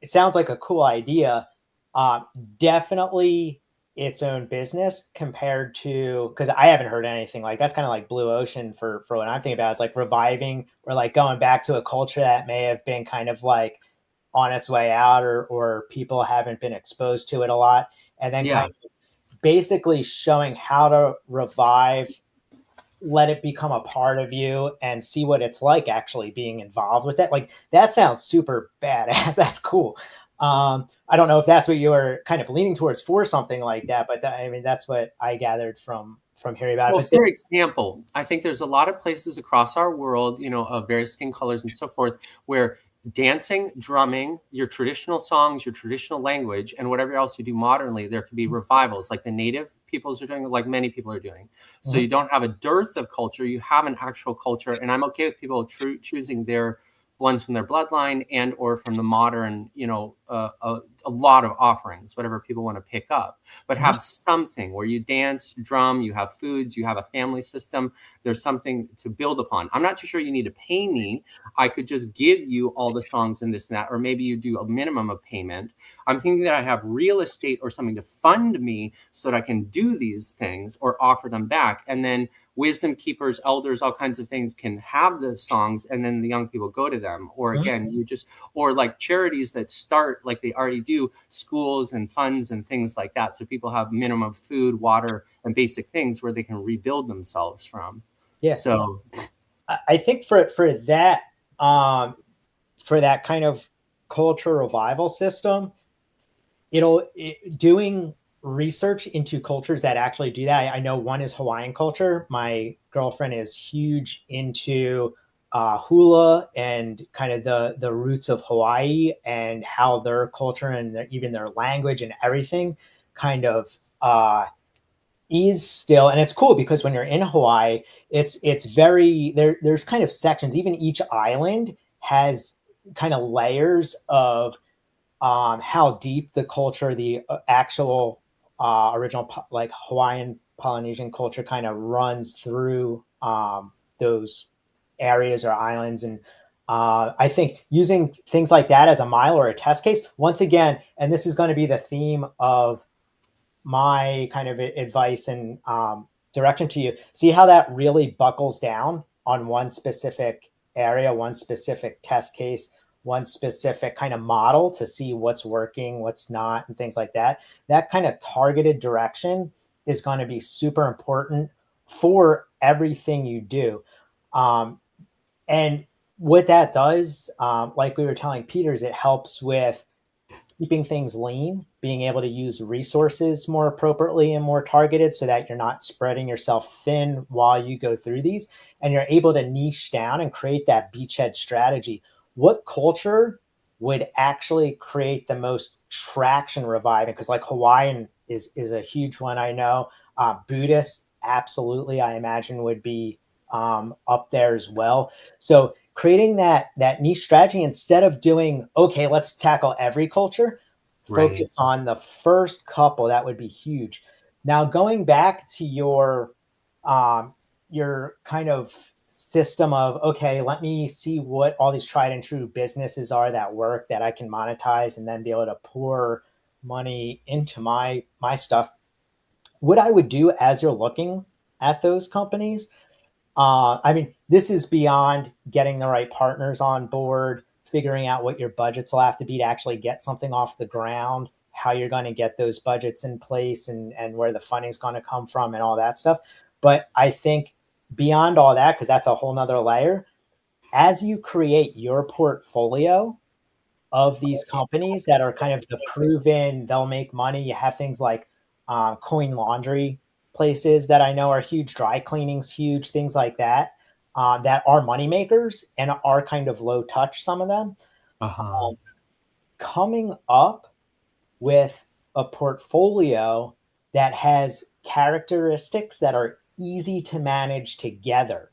sounds like a cool idea. Definitely its own business compared to, because I haven't heard anything like that's kind of like blue ocean for what I'm thinking about. It's like reviving or like going back to a culture that may have been kind of like on its way out, or people haven't been exposed to it a lot, and then kind of basically showing how to revive, let it become a part of you and see what it's like actually being involved with it. Like that sounds super badass. That's cool. I don't know if that's what you were kind of leaning towards for something like that, but I mean, that's what I gathered from hearing about it. Well, But for example, I think there's a lot of places across our world, of various skin colors and so forth, where dancing, drumming, your traditional songs, your traditional language, and whatever else you do modernly, there could be revivals like the native peoples are doing, like many people are doing. So you don't have a dearth of culture, you have an actual culture. And I'm okay with people choosing their ones from their bloodline and or from the modern, a lot of offerings, whatever people want to pick up, but have something where you dance, drum, you have foods, you have a family system. There's something to build upon. I'm not too sure you need to pay me. I could just give you all the songs and this and that, or maybe you do a minimum of payment. I'm thinking that I have real estate or something to fund me so that I can do these things or offer them back. And then wisdom keepers, elders, all kinds of things can have the songs and then the young people go to them. Or again, or like charities that start like they already do, schools and funds and things like that. So people have minimum food, water, and basic things where they can rebuild themselves from. yeah, So I think for that, for that kind of culture revival system, doing research into cultures that actually do that. I know one is Hawaiian culture. My girlfriend is huge into hula and kind of the roots of Hawaii and how their culture and even their language and everything kind of is still. And it's cool because when you're in Hawaii, it's very there's kind of sections. Even each island has kind of layers of how deep the culture, the actual original like Hawaiian Polynesian culture kind of runs through those areas or islands. And I think using things like that as a mile or a test case, once again, and this is going to be the theme of my kind of advice and direction to you, see how that really buckles down on one specific area, one specific test case, one specific kind of model to see what's working, what's not, and things like that. That kind of targeted direction is going to be super important for everything you do. And what that does, like we were telling Peters, it helps with keeping things lean, being able to use resources more appropriately and more targeted so that you're not spreading yourself thin while you go through these, and you're able to niche down and create that beachhead strategy. What culture would actually create the most traction reviving? Because like Hawaiian is a huge one, I know. Buddhist, absolutely, I imagine would be up there as well. So creating that niche strategy, instead of doing, okay, let's tackle every culture, Right. focus on the first couple. That would be huge. Now, going back to your kind of system of, okay, let me see what all these tried and true businesses are that work that I can monetize and then be able to pour money into my stuff. What I would do as you're looking at those companies, I mean, this is beyond getting the right partners on board, figuring out what your budgets will have to be to actually get something off the ground, how you're going to get those budgets in place, and where the funding is going to come from and all that stuff. But I think beyond all that, because that's a whole nother layer, as you create your portfolio of these companies that are kind of the proven, they'll make money. You have things like coin laundry places that I know are huge, dry cleaning's huge, things like that, that are money makers and are kind of low touch, some of them. Uh-huh. Coming up with a portfolio that has characteristics that are easy to manage together.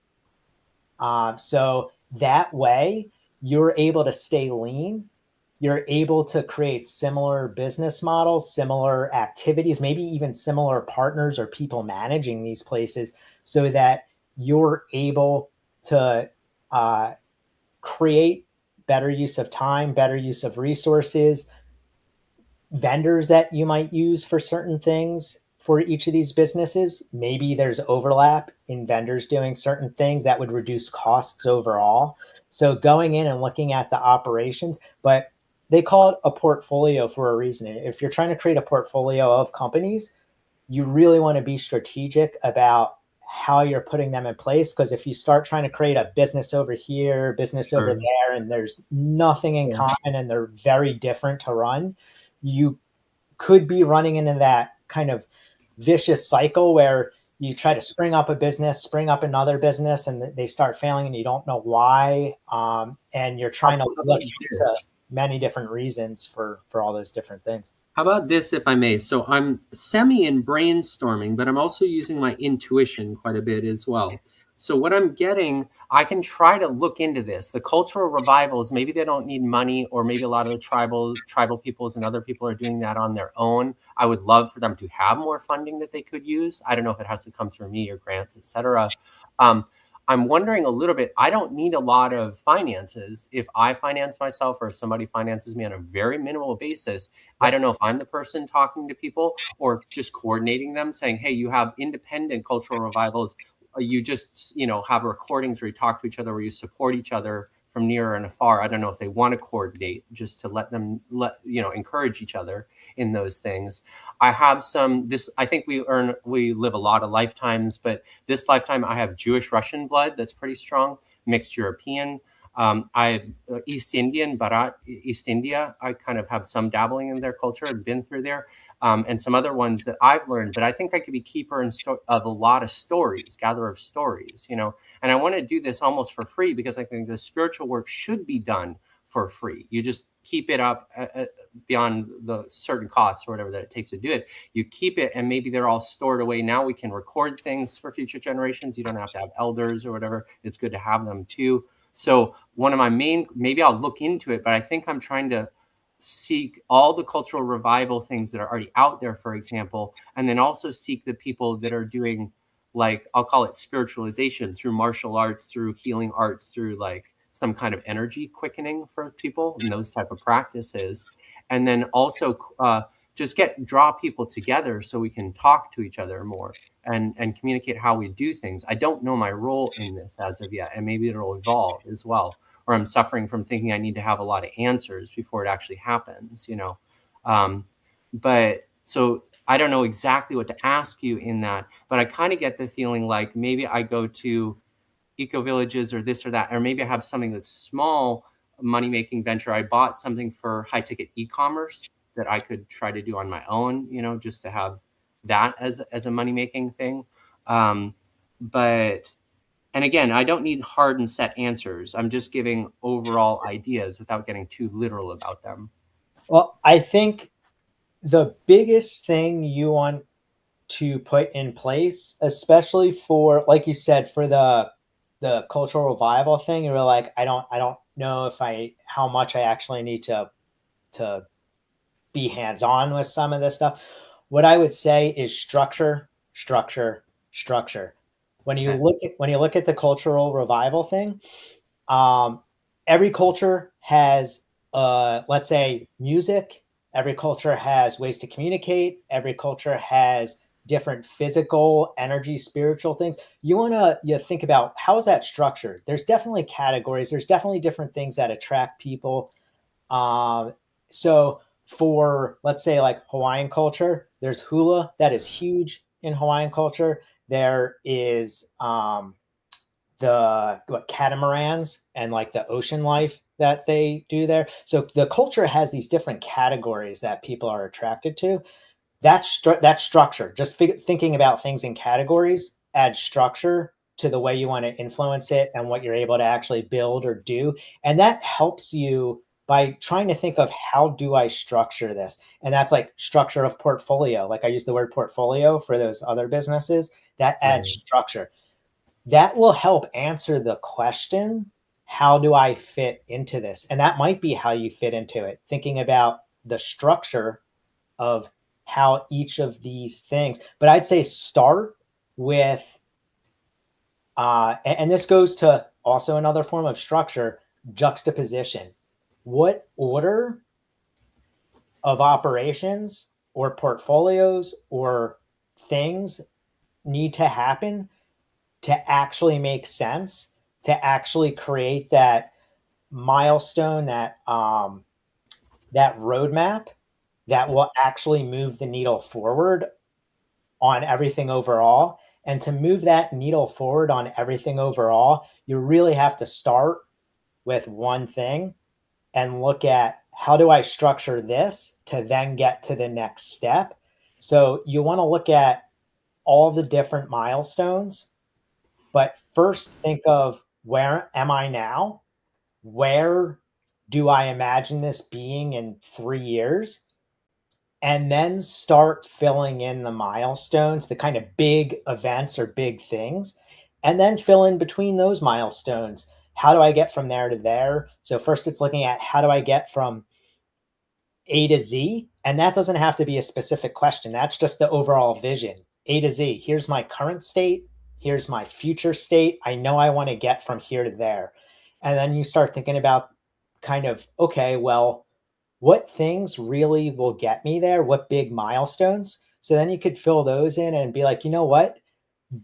So that way you're able to stay lean. You're able to create similar business models, similar activities, maybe even similar partners or people managing these places, so that you're able to create better use of time, better use of resources, vendors that you might use for certain things for each of these businesses. Maybe there's overlap in vendors doing certain things that would reduce costs overall. So going in and looking at the operations, but they call it a portfolio for a reason. If you're trying to create a portfolio of companies, you really want to be strategic about how you're putting them in place. Because if you start trying to create a business over here, business over there, and there's nothing in common and they're very different to run, you could be running into that kind of vicious cycle where you try to spring up a business, spring up another business, and they start failing and you don't know why. And you're trying to How look about into this? many different reasons for all those different things. How about this, if I may? So I'm semi in brainstorming, but I'm also using my intuition quite a bit as well. So what I'm getting, I can try to look into this. The cultural revivals, maybe they don't need money, or maybe a lot of the tribal peoples and other people are doing that on their own. I would love for them to have more funding that they could use. I don't know if it has to come through me or grants, etc. Um, I'm wondering a little bit, I don't need a lot of finances. If I finance myself or if somebody finances me on a very minimal basis, I don't know if I'm the person talking to people or just coordinating them, saying, hey, you have independent cultural revivals. You just, have recordings where you talk to each other, where you support each other from near and afar. I don't know if they want to coordinate, just to let them encourage each other in those things. I have I think we live a lot of lifetimes, but this lifetime I have Jewish Russian blood that's pretty strong, mixed European. I have East Indian, Bharat, East India. I kind of have some dabbling in their culture. I've been through there, and some other ones that I've learned. But I think I could be keeper of a lot of stories, gatherer of stories, And I want to do this almost for free, because I think the spiritual work should be done for free. You just keep it up beyond the certain costs or whatever that it takes to do it. You keep it, and maybe they're all stored away. Now we can record things for future generations. You don't have to have elders or whatever. It's good to have them too. So one of my maybe I'll look into it, but I think I'm trying to seek all the cultural revival things that are already out there, for example, and then also seek the people that are doing, like, I'll call it spiritualization through martial arts, through healing arts, through like some kind of energy quickening for people and those type of practices. And then also just draw people together so we can talk to each other more and communicate how we do things. I don't know my role in this as of yet, and maybe it'll evolve as well. Or I'm suffering from thinking I need to have a lot of answers before it actually happens, But so I don't know exactly what to ask you in that, but I kind of get the feeling like maybe I go to eco villages or this or that, or maybe I have something that's small money making venture. I bought something for high ticket e-commerce that I could try to do on my own, just to have that as a money making thing. But and again, I don't need hard and set answers. I'm just giving overall ideas without getting too literal about them. Well, I think the biggest thing you want to put in place, especially for, like you said, for the cultural revival thing, you were like, I don't know how much I actually need to be hands-on with some of this stuff. What I would say is structure, structure, structure. When you Okay. look at the cultural revival thing, um, every culture has, let's say, music. Every culture has ways to communicate. Every culture has different physical, energy, spiritual things. You think about, how is that structured? There's definitely categories. There's definitely different things that attract people. So for, let's say, like Hawaiian culture, there's hula that is huge in Hawaiian culture. There is catamarans and like the ocean life that they do there. So the culture has these different categories that people are attracted to. That's structure. Just thinking about things in categories adds structure to the way you want to influence it and what you're able to actually build or do. And that helps you by trying to think of, how do I structure this? And that's like structure of portfolio. Like I use the word portfolio for those other businesses, that adds Right. structure. That will help answer the question, how do I fit into this? And that might be how you fit into it, thinking about the structure of how each of these things. But I'd say start with, and this goes to also another form of structure, juxtaposition. What order of operations or portfolios or things need to happen to actually make sense, to actually create that milestone, that roadmap that will actually move the needle forward on everything overall. And to move that needle forward on everything overall, you really have to start with one thing and look at, how do I structure this to then get to the next step? So you want to look at all the different milestones, but first think of, where am I now? Where do I imagine this being in 3 years? And then start filling in the milestones, the kind of big events or big things, and then fill in between those milestones. How do I get from there to there? So first it's looking at, how do I get from A to Z? And that doesn't have to be a specific question. That's just the overall vision. A to Z. Here's my current state. Here's my future state. I know I want to get from here to there. And then you start thinking about, kind of, okay, well, what things really will get me there? What big milestones? So then you could fill those in and be like, you know what?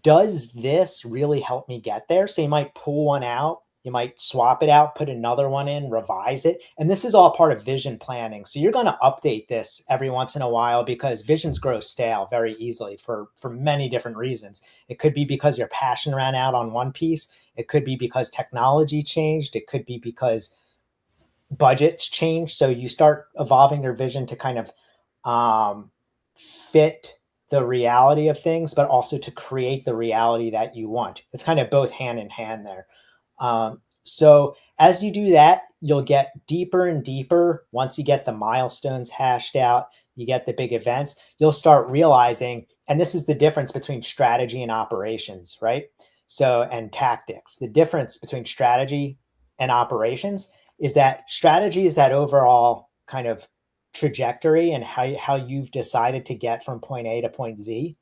Does this really help me get there? So you might pull one out, you might swap it out, put another one in, revise it. And this is all part of vision planning. So you're going to update this every once in a while, because visions grow stale very easily for many different reasons. It could be because your passion ran out on one piece. It could be because technology changed. It could be because budgets change. So you start evolving your vision to kind of fit the reality of things, but also to create the reality that you want. It's kind of both hand in hand there. So as you do that, you'll get deeper and deeper. Once you get the milestones hashed out, you get the big events, you'll start realizing, and this is the difference between strategy and operations, right? So, and tactics. The difference between strategy and operations is that strategy is that overall kind of trajectory and how you've decided to get from point A to point Z.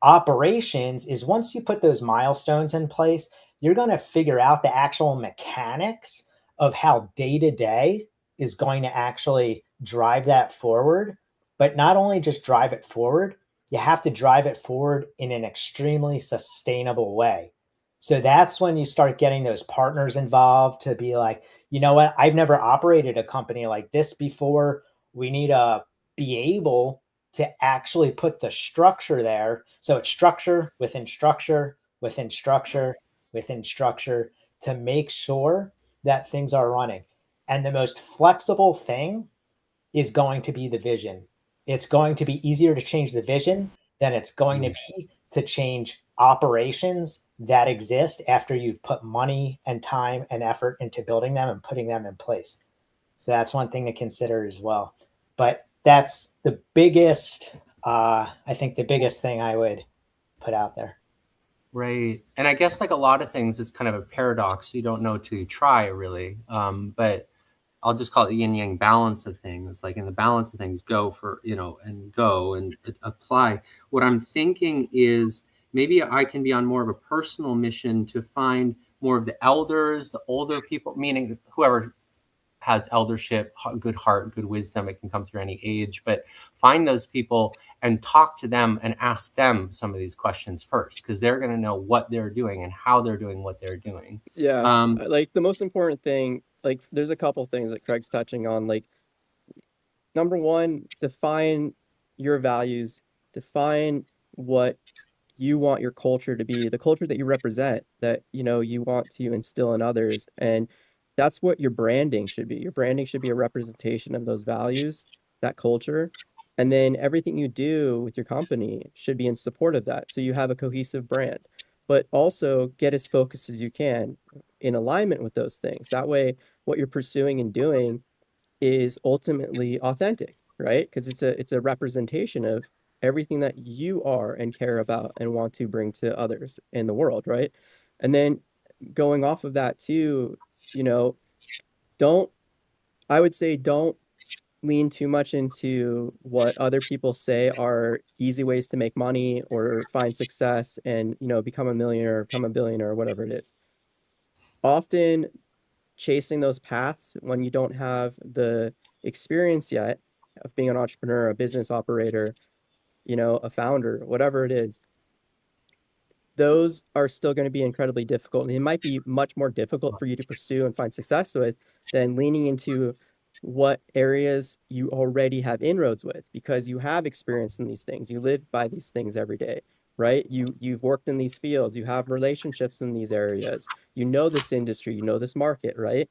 Operations is, once you put those milestones in place, you're going to figure out the actual mechanics of how day to day is going to actually drive that forward. But not only just drive it forward, you have to drive it forward in an extremely sustainable way. So that's when you start getting those partners involved to be like, you know what, I've never operated a company like this before. We need to be able to actually put the structure there. So it's structure within structure, within structure, within structure to make sure that things are running. And the most flexible thing is going to be the vision. It's going to be easier to change the vision than it's going to be to change operations that exist after you've put money and time and effort into building them and putting them in place. So that's one thing to consider as well. But that's the biggest, I think the biggest thing I would put out there. Right. And I guess like a lot of things, it's kind of a paradox. You don't know till you try, really. But I'll just call it the yin yang balance of things. Like in the balance of things, go for, and go and apply. What I'm thinking is maybe I can be on more of a personal mission to find more of the elders, the older people, meaning whoever has eldership, good heart, good wisdom. It can come through any age, but find those people and talk to them and ask them some of these questions first, because they're going to know what they're doing and how they're doing what they're doing. Yeah. Like the most important thing, like there's a couple things that Craig's touching on. Like number one, define your values, define what you want your culture to be, the culture that you represent, that you want to instill in others. And that's what your branding should be. Your branding should be a representation of those values, that culture. And then everything you do with your company should be in support of that. So you have a cohesive brand, but also get as focused as you can in alignment with those things. That way, what you're pursuing and doing is ultimately authentic, right? Because it's a representation of everything that you are and care about and want to bring to others in the world, right? And then going off of that too, you know, don't I would say don't lean too much into what other people say are easy ways to make money or find success and, become a millionaire, become a billionaire, or whatever it is. Often chasing those paths when you don't have the experience yet of being an entrepreneur, a business operator, a founder, whatever it is, those are still going to be incredibly difficult. And it might be much more difficult for you to pursue and find success with than leaning into what areas you already have inroads with because you have experience in these things. You live by these things every day, right? You've worked in these fields, you have relationships in these areas, you know this industry, you know this market, right?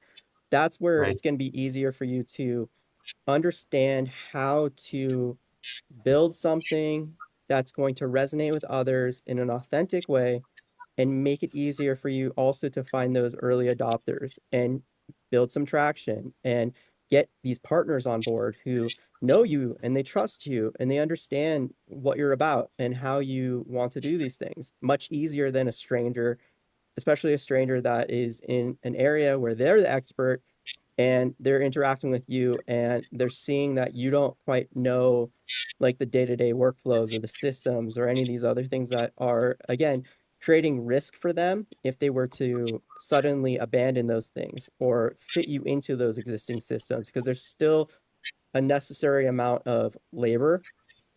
That's where Right. it's going to be easier for you to understand how to build something that's going to resonate with others in an authentic way and make it easier for you also to find those early adopters and build some traction and get these partners on board who know you and they trust you and they understand what you're about and how you want to do these things much easier than a stranger, especially a stranger that is in an area where they're the expert and they're interacting with you and they're seeing that you don't quite know like the day-to-day workflows or the systems or any of these other things that are again creating risk for them if they were to suddenly abandon those things or fit you into those existing systems because there's still a necessary amount of labor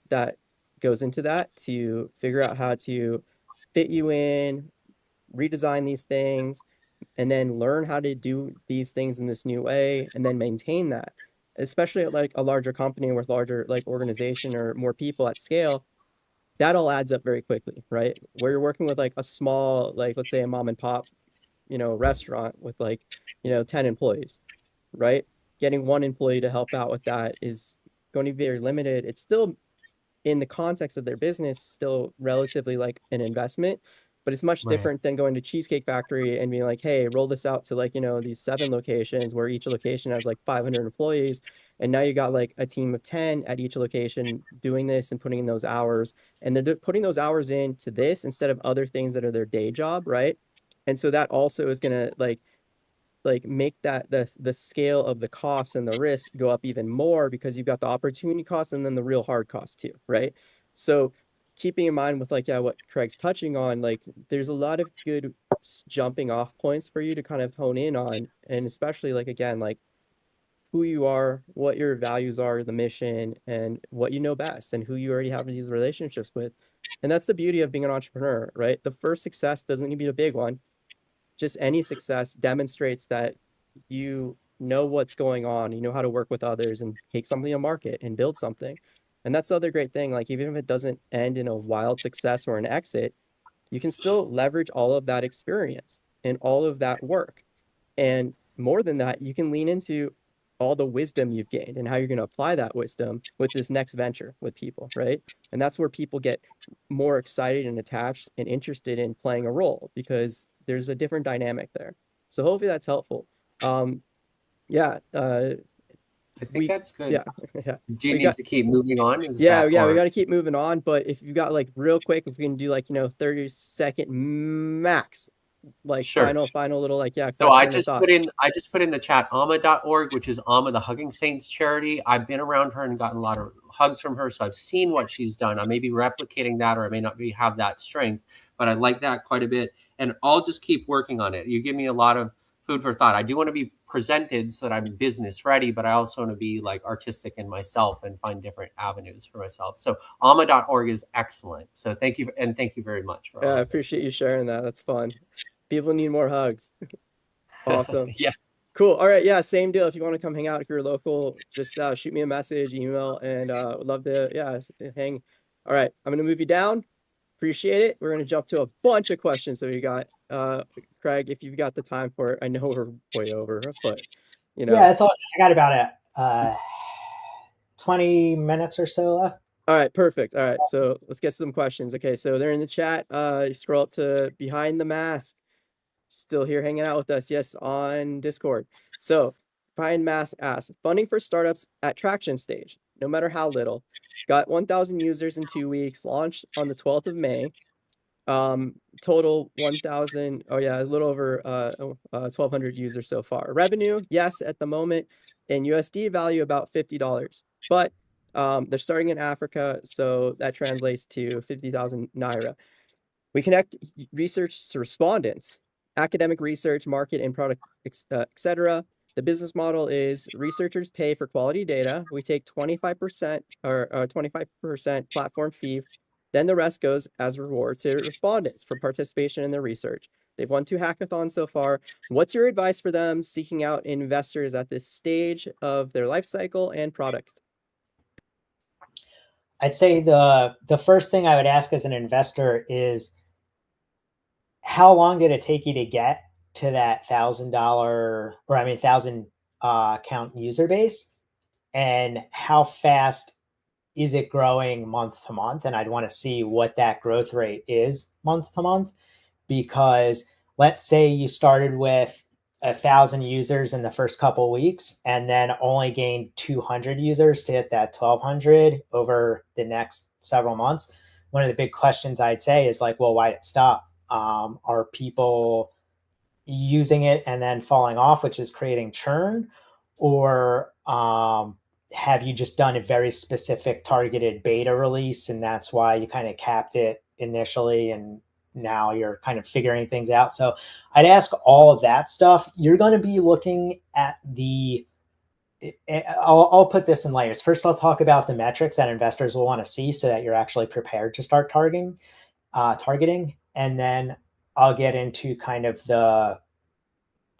that goes into that to figure out how to fit you in, redesign these things, and then learn how to do these things in this new way and then maintain that, especially at like a larger company with larger like organization or more people at scale. That all adds up very quickly, right? Where you're working with like a small, like let's say a mom and pop, restaurant with like 10 employees, right? Getting one employee to help out with that is going to be very limited. It's still in the context of their business still relatively like an investment, but it's much Right. different than going to Cheesecake Factory and being like, hey, roll this out to like, these 7 locations where each location has like 500 employees. And now you got like a team of 10 at each location doing this and putting in those hours. And they're putting those hours into this instead of other things that are their day job, right? And so that also is going to like make that the scale of the costs and the risk go up even more because you've got the opportunity costs and then the real hard costs too, right? So keeping in mind with like what Craig's touching on, like there's a lot of good jumping off points for you to kind of hone in on, and especially like again like who you are, what your values are, the mission, and what you know best, and who you already have these relationships with. And that's the beauty of being an entrepreneur, right? The first success doesn't need to be a big one. Just any success demonstrates that you know what's going on, you know how to work with others and take something to market and build something. And that's the other great thing. Like, even if it doesn't end in a wild success or an exit, you can still leverage all of that experience and all of that work. And more than that, you can lean into all the wisdom you've gained and how you're going to apply that wisdom with this next venture with people, right? And that's where people get more excited and attached and interested in playing a role because there's a different dynamic there. So hopefully that's helpful. Yeah, I think we, that's good. yeah, yeah, Do you we need got, to keep moving on? Is yeah, that yeah, we or got to keep moving on. But if you got like real quick, if we can do like, 30-second max, like sure? final little like, yeah, So I question or just thought. put in the chat Alma.org, which is Alma the Hugging Saints charity. I've been around her and gotten a lot of hugs from her, so I've seen what she's done. I may be replicating that, or I may not have that strength, but I like that quite a bit. And I'll just keep working on it. You give me a lot of food for thought. I do want to be presented so that I'm business ready, but I also want to be like artistic in myself and find different avenues for myself. So Alma.org is excellent. So thank you, and thank you very much for Yeah, all I of this. appreciate you sharing that. That's fun. People need more hugs. Awesome. Yeah. Cool. All right. Yeah, same deal. If you want to come hang out, if you're local, just shoot me a message, email, and would love to, yeah, hang. All right. I'm going to move you down. Appreciate it. We're going to jump to a bunch of questions that we got. Craig, if you've got the time for it, I know we're way over, but Yeah, it's all. I got about a 20 minutes or so left. All right, perfect. All right, so let's get some questions. Okay, so they're in the chat. You scroll up to behind the mask. Still here hanging out with us. Yes, on Discord. So behind mask asks, funding for startups at traction stage, no matter how little. Got 1,000 users in 2 weeks. Launched on the 12th of May. Total 1,000. Oh yeah, a little over 1,200 users so far. Revenue, yes, at the moment in USD value about $50, but they're starting in Africa, so that translates to 50,000 naira. We connect research to respondents, academic research, market and product, etc. The business model is researchers pay for quality data. We take 25% or 25% platform fee. Then the rest goes as reward to respondents for participation in their research. They've won 2 hackathons so far. What's your advice for them seeking out investors at this stage of their life cycle and product? I'd say the first thing I would ask as an investor is, how long did it take you to get to that $1,000 count user base, and how fast is it growing month to month? And I'd want to see what that growth rate is month to month, because let's say you started with 1,000 users in the first couple of weeks and then only gained 200 users to hit that 1,200 over the next several months. One of the big questions I'd say is like, well, why did it stop? Are people using it and then falling off, which is creating churn? Or have you just done a very specific targeted beta release and that's why you kind of capped it initially and now you're kind of figuring things out? So I'd ask all of that stuff. You're going to be looking at I'll put this in layers. First, I'll talk about the metrics that investors will want to see so that you're actually prepared to start targeting. And then I'll get into kind of the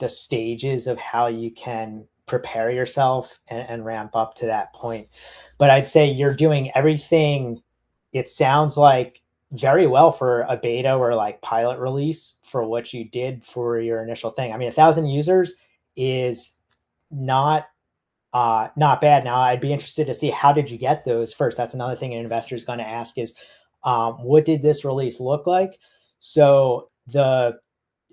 stages of how you can prepare yourself and ramp up to that point. But I'd say you're doing everything, it sounds like, very well for a beta or like pilot release for what you did for your initial thing. I mean, 1,000 users is not bad. Now, I'd be interested to see, how did you get those first? That's another thing an investor is going to ask is, what did this release look like? So the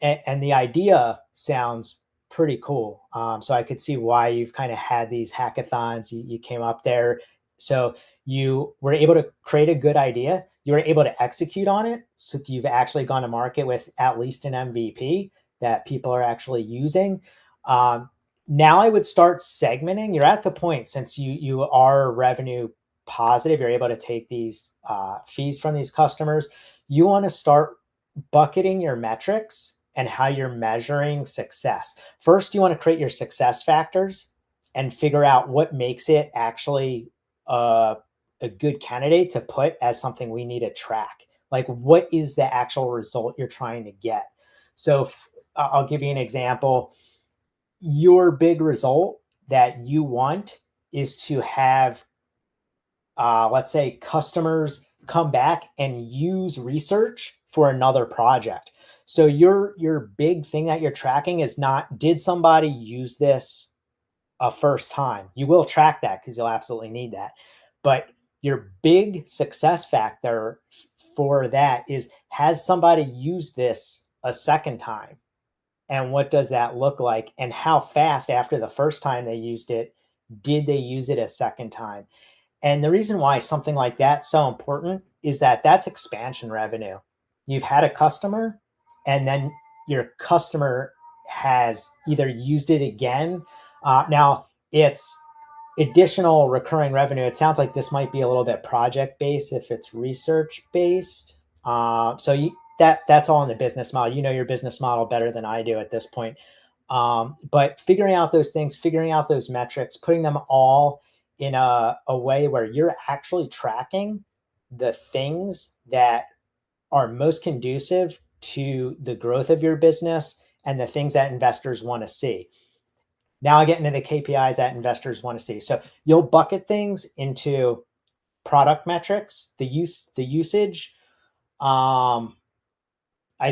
idea sounds pretty cool. So I could see why you've kind of had these hackathons. You came up there. So you were able to create a good idea. You were able to execute on it. So you've actually gone to market with at least an MVP that people are actually using. Now I would start segmenting. You're at the point, since you are revenue positive, you're able to take these fees from these customers. You want to start bucketing your metrics and how you're measuring success. First, you want to create your success factors and figure out what makes it actually a good candidate to put as something we need to track. Like, what is the actual result you're trying to get? So I'll give you an example. Your big result that you want is to have let's say customers come back and use research for another project. So your big thing that you're tracking is not, did somebody use this a first time? You will track that because you'll absolutely need that. But your big success factor for that is, has somebody used this a second time? And what does that look like? And how fast after the first time they used it, did they use it a second time? And the reason why something like that's so important is that that's expansion revenue. You've had a customer, and then your customer has either used it again. Now it's additional recurring revenue. It sounds like this might be a little bit project based if it's research based. That's all in the business model. You know your business model better than I do at this point. But figuring out those things, figuring out those metrics, putting them all in a way where you're actually tracking the things that are most conducive to the growth of your business and the things that investors want to see. Now I get into the KPIs that investors want to see. So you'll bucket things into product metrics, the usage. I'd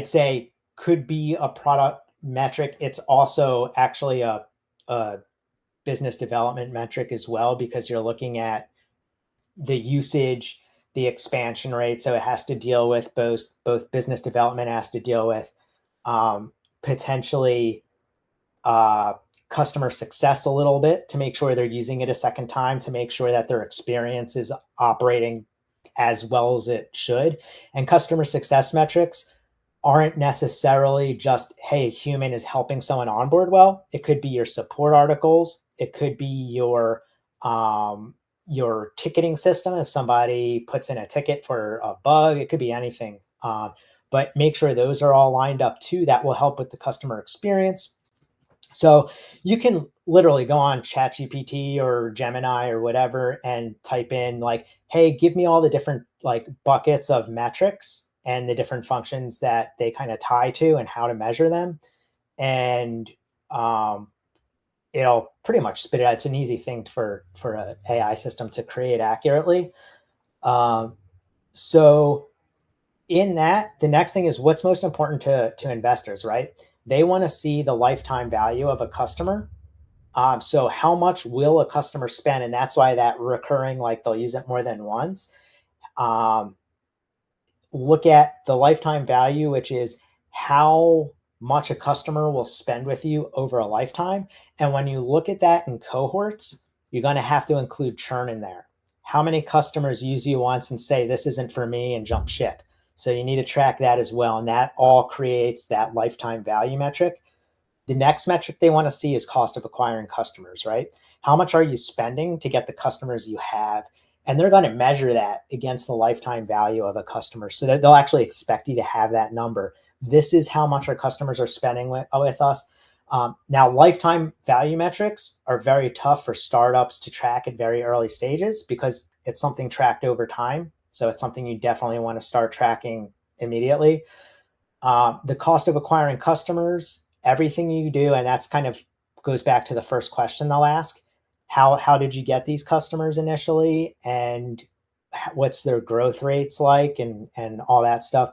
say could be a product metric. It's also actually a business development metric as well, because you're looking at the usage, the expansion rate. So it has to deal with both business development has to deal with potentially customer success a little bit to make sure they're using it a second time, to make sure that their experience is operating as well as it should. And customer success metrics aren't necessarily just, hey, a human is helping someone onboard well. It could be your support articles. It could be your ticketing system. If somebody puts in a ticket for a bug, it could be anything. But make sure those are all lined up too. That will help with the customer experience. So you can literally go on ChatGPT or Gemini or whatever and type in like, hey, give me all the different like buckets of metrics and the different functions that they kind of tie to and how to measure them. And it'll pretty much spit it out. It's an easy thing for an AI system to create accurately. So in that, the next thing is what's most important to investors, right? They want to see the lifetime value of a customer. So how much will a customer spend? And that's why that recurring, like they'll use it more than once. Look at the lifetime value, which is how much a customer will spend with you over a lifetime. And when you look at that in cohorts, you're going to have to include churn in there. How many customers use you once and say, this isn't for me, and jump ship? So you need to track that as well. And that all creates that lifetime value metric. The next metric they want to see is cost of acquiring customers, right? How much are you spending to get the customers you have? And they're going to measure that against the lifetime value of a customer, so that they'll actually expect you to have that number. This is how much our customers are spending with us. Now, lifetime value metrics are very tough for startups to track at very early stages because it's something tracked over time. So it's something you definitely want to start tracking immediately. The cost of acquiring customers, everything you do, and that's kind of goes back to the first question they'll ask. How did you get these customers initially, and what's their growth rates like, and all that stuff.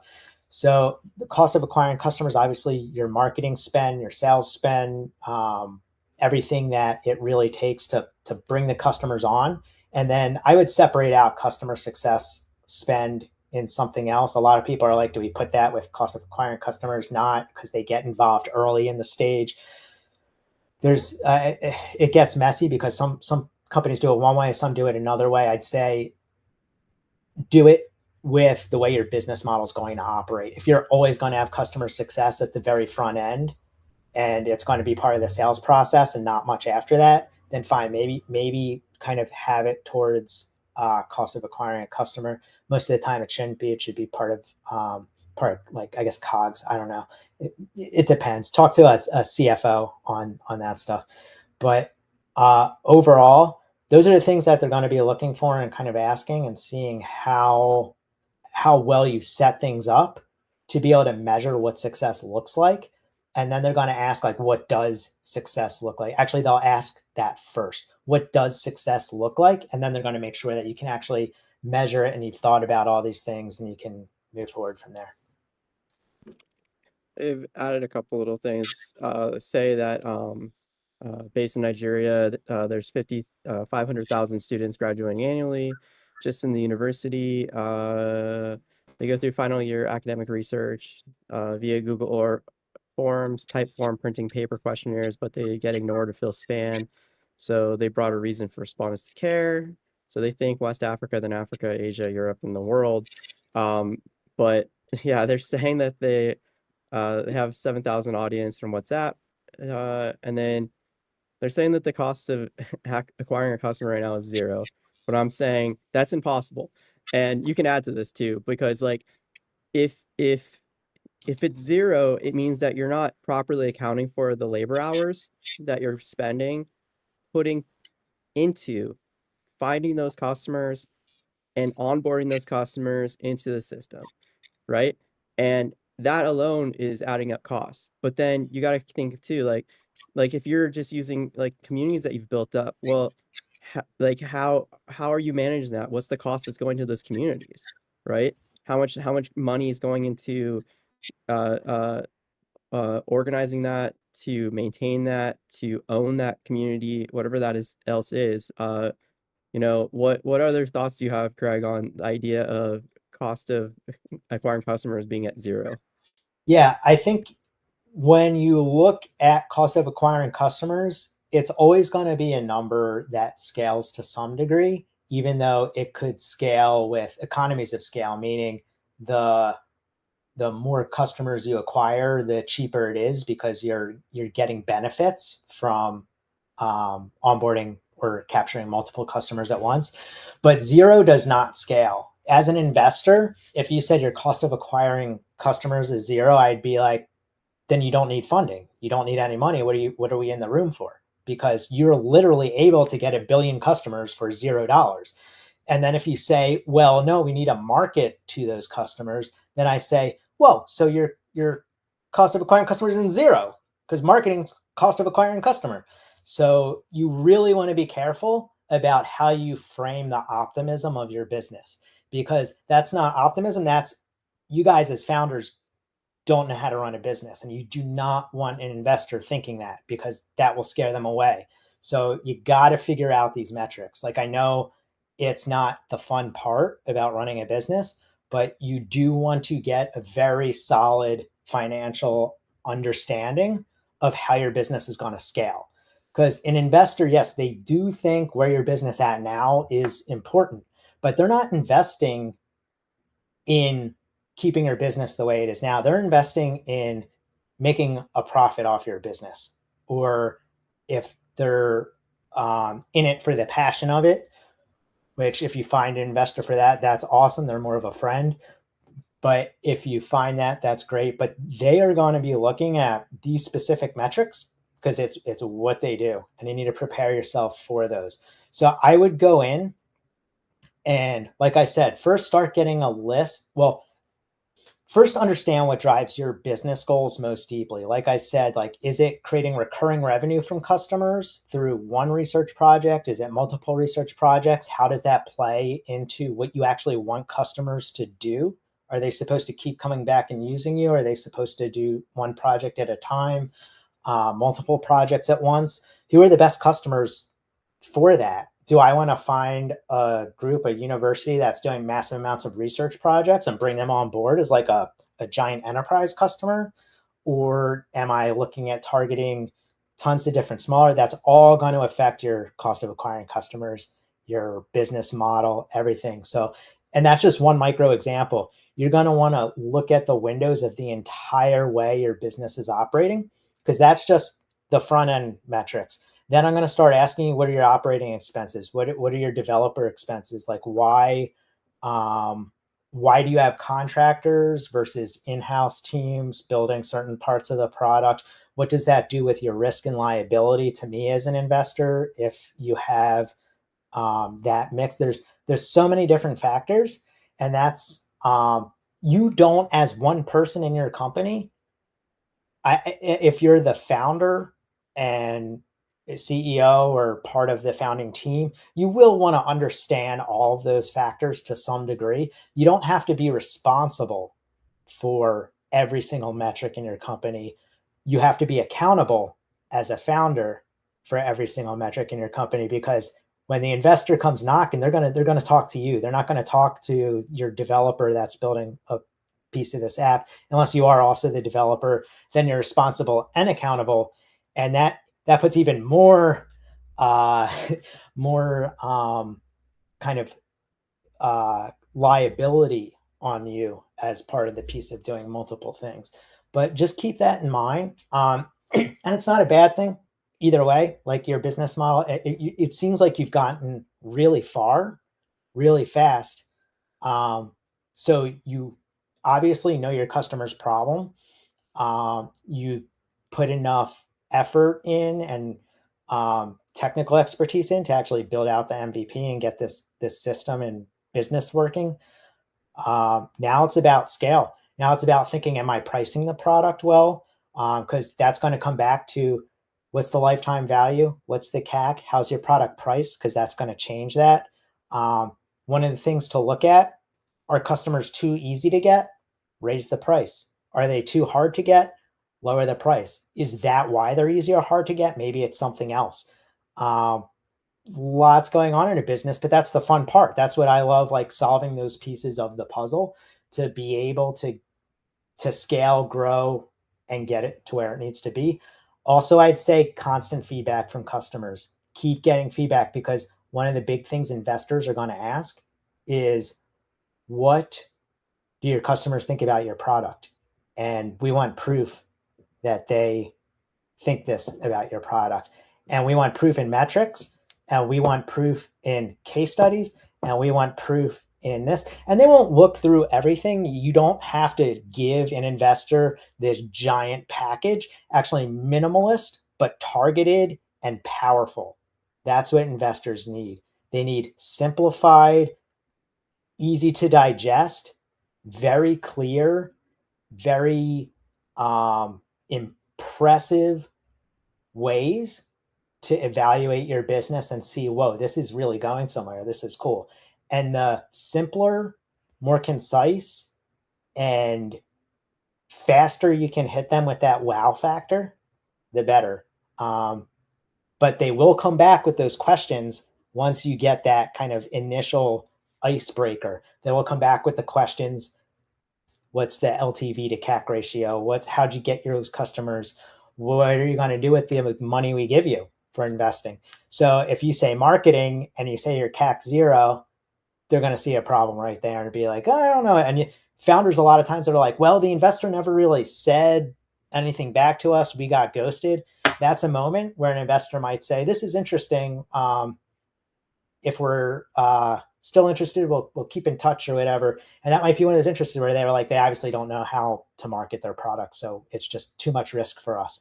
So the cost of acquiring customers, obviously your marketing spend, your sales spend, everything that it really takes to bring the customers on. And then I would separate out customer success spend in something else. A lot of people are like, do we put that with cost of acquiring customers? Not, because they get involved early in the stage. It gets messy because some companies do it one way, some do it another way. I'd say do it with the way your business model is going to operate. If you're always going to have customer success at the very front end, and it's going to be part of the sales process and not much after that, then fine. Maybe kind of have it towards cost of acquiring a customer. Most of the time it shouldn't be. It should be part of like, I guess, COGS. I don't know. It depends. Talk to a CFO on that stuff. But overall, those are the things that they're going to be looking for and kind of asking and seeing how well you set things up to be able to measure what success looks like. And then they're going to ask, like, what does success look like? Actually, they'll ask that first. What does success look like? And then they're going to make sure that you can actually measure it and you've thought about all these things and you can move forward from there. They've added a couple little things. Say that based in Nigeria, there's 500,000 students graduating annually just in the university. They go through final year academic research via Google or forms, type form, printing paper questionnaires, but they get ignored or fill span. So they brought a reason for respondents to care. So they think West Africa, then Africa, Asia, Europe, and the world. But yeah, they're saying that they have 7,000 audience from WhatsApp. And then they're saying that the cost of acquiring a customer right now is zero. But I'm saying that's impossible. And you can add to this too, because like if it's zero, it means that you're not properly accounting for the labor hours that you're spending, putting into finding those customers and onboarding those customers into the system, right? And that alone is adding up costs. But then you got to think too, like if you're just using like communities that you've built up, well, how are you managing that? What's the cost that's going to those communities, right? How much money is going into uh, uh, organizing that, to maintain that, to own that community, whatever that is else is. What other thoughts do you have, Craig, on the idea of cost of acquiring customers being at zero? Yeah, I think when you look at cost of acquiring customers, it's always going to be a number that scales to some degree, even though it could scale with economies of scale, meaning the the more customers you acquire, the cheaper it is because you're getting benefits from onboarding or capturing multiple customers at once. But zero does not scale. As an investor, if you said your cost of acquiring customers is zero, I'd be like, then you don't need funding. You don't need any money. What are we in the room for? Because you're literally able to get 1 billion customers for $0. And then if you say, well, no, we need a market to those customers, then I say, whoa, so your cost of acquiring customers is zero because marketing cost of acquiring customer. So you really want to be careful about how you frame the optimism of your business, because that's not optimism. That's you guys as founders don't know how to run a business, and you do not want an investor thinking that, because that will scare them away. So you got to figure out these metrics. Like, I know it's not the fun part about running a business, but you do want to get a very solid financial understanding of how your business is going to scale. Because an investor, yes, they do think where your business at now is important, but they're not investing in keeping your business the way it is now. They're investing in making a profit off your business. Or if they're in it for the passion of it, which if you find an investor for that, that's awesome. They're more of a friend. But if you find that, that's great. But they are going to be looking at these specific metrics because it's what they do, and you need to prepare yourself for those. So I would go in and, like I said, first start getting a list. Well, first understand what drives your business goals most deeply. Like I said, like, is it creating recurring revenue from customers through one research project? Is it multiple research projects? How does that play into what you actually want customers to do? Are they supposed to keep coming back and using you? Are they supposed to do one project at a time, multiple projects at once? Who are the best customers for that? Do I want to find a group, a university that's doing massive amounts of research projects and bring them on board as like a giant enterprise customer? Or am I looking at targeting tons of different smaller? That's all going to affect your cost of acquiring customers, your business model, everything. So, and that's just one micro example. You're going to want to look at the windows of the entire way your business is operating, because that's just the front end metrics. Then I'm going to start asking you, what are your operating expenses? What are your developer expenses? Like, why do you have contractors versus in-house teams building certain parts of the product? What does that do with your risk and liability to me as an investor if you have that mix? There's so many different factors, and that's you don't, as one person in your company, if you're the founder and CEO or part of the founding team, you will want to understand all of those factors to some degree. You don't have to be responsible for every single metric in your company. You have to be accountable as a founder for every single metric in your company, because when the investor comes knocking, they're going to talk to you. They're not going to talk to your developer that's building a piece of this app, unless you are also the developer. Then you're responsible and accountable, and that puts even more uh, more kind of liability on you as part of the piece of doing multiple things. But just keep that in mind. And it's not a bad thing either way. Like your business model, it seems like you've gotten really far, really fast. So you obviously know your customer's problem. You put enough effort in and technical expertise in to actually build out the MVP and get this system and business working. Now it's about scale. Now it's about thinking, am I pricing the product well? Because that's going to come back to what's the lifetime value? What's the CAC? How's your product priced? Because that's going to change that. One of the things to look at, are customers too easy to get? Raise the price. Are they too hard to get? Lower the price. Is that why they're easy or hard to get? Maybe it's something else. Lots going on in a business, but that's the fun part. That's what I love, like solving those pieces of the puzzle to be able to scale, grow, and get it to where it needs to be. Also, I'd say constant feedback from customers. Keep getting feedback, because one of the big things investors are going to ask is, what do your customers think about your product? And we want proof that they think this about your product. And we want proof in metrics, and we want proof in case studies, and we want proof in this. And they won't look through everything. You don't have to give an investor this giant package. Actually, minimalist, but targeted and powerful. That's what investors need. They need simplified, easy to digest, very clear, very impressive ways to evaluate your business and see, whoa, this is really going somewhere. This is cool. And the simpler, more concise, and faster you can hit them with that wow factor, the better. But they will come back with those questions once you get that kind of initial icebreaker. They will come back with the questions. What's the LTV to CAC ratio? How'd you get those customers? What are you going to do with the money we give you for investing? So if you say marketing and you say your CAC 0, they're going to see a problem right there and be like, oh, I don't know. And founders, a lot of times, are like, well, the investor never really said anything back to us. We got ghosted. That's a moment where an investor might say, this is interesting. If we're still interested, we'll keep in touch or whatever. And that might be one of those interested where they were like, they obviously don't know how to market their product, so it's just too much risk for us.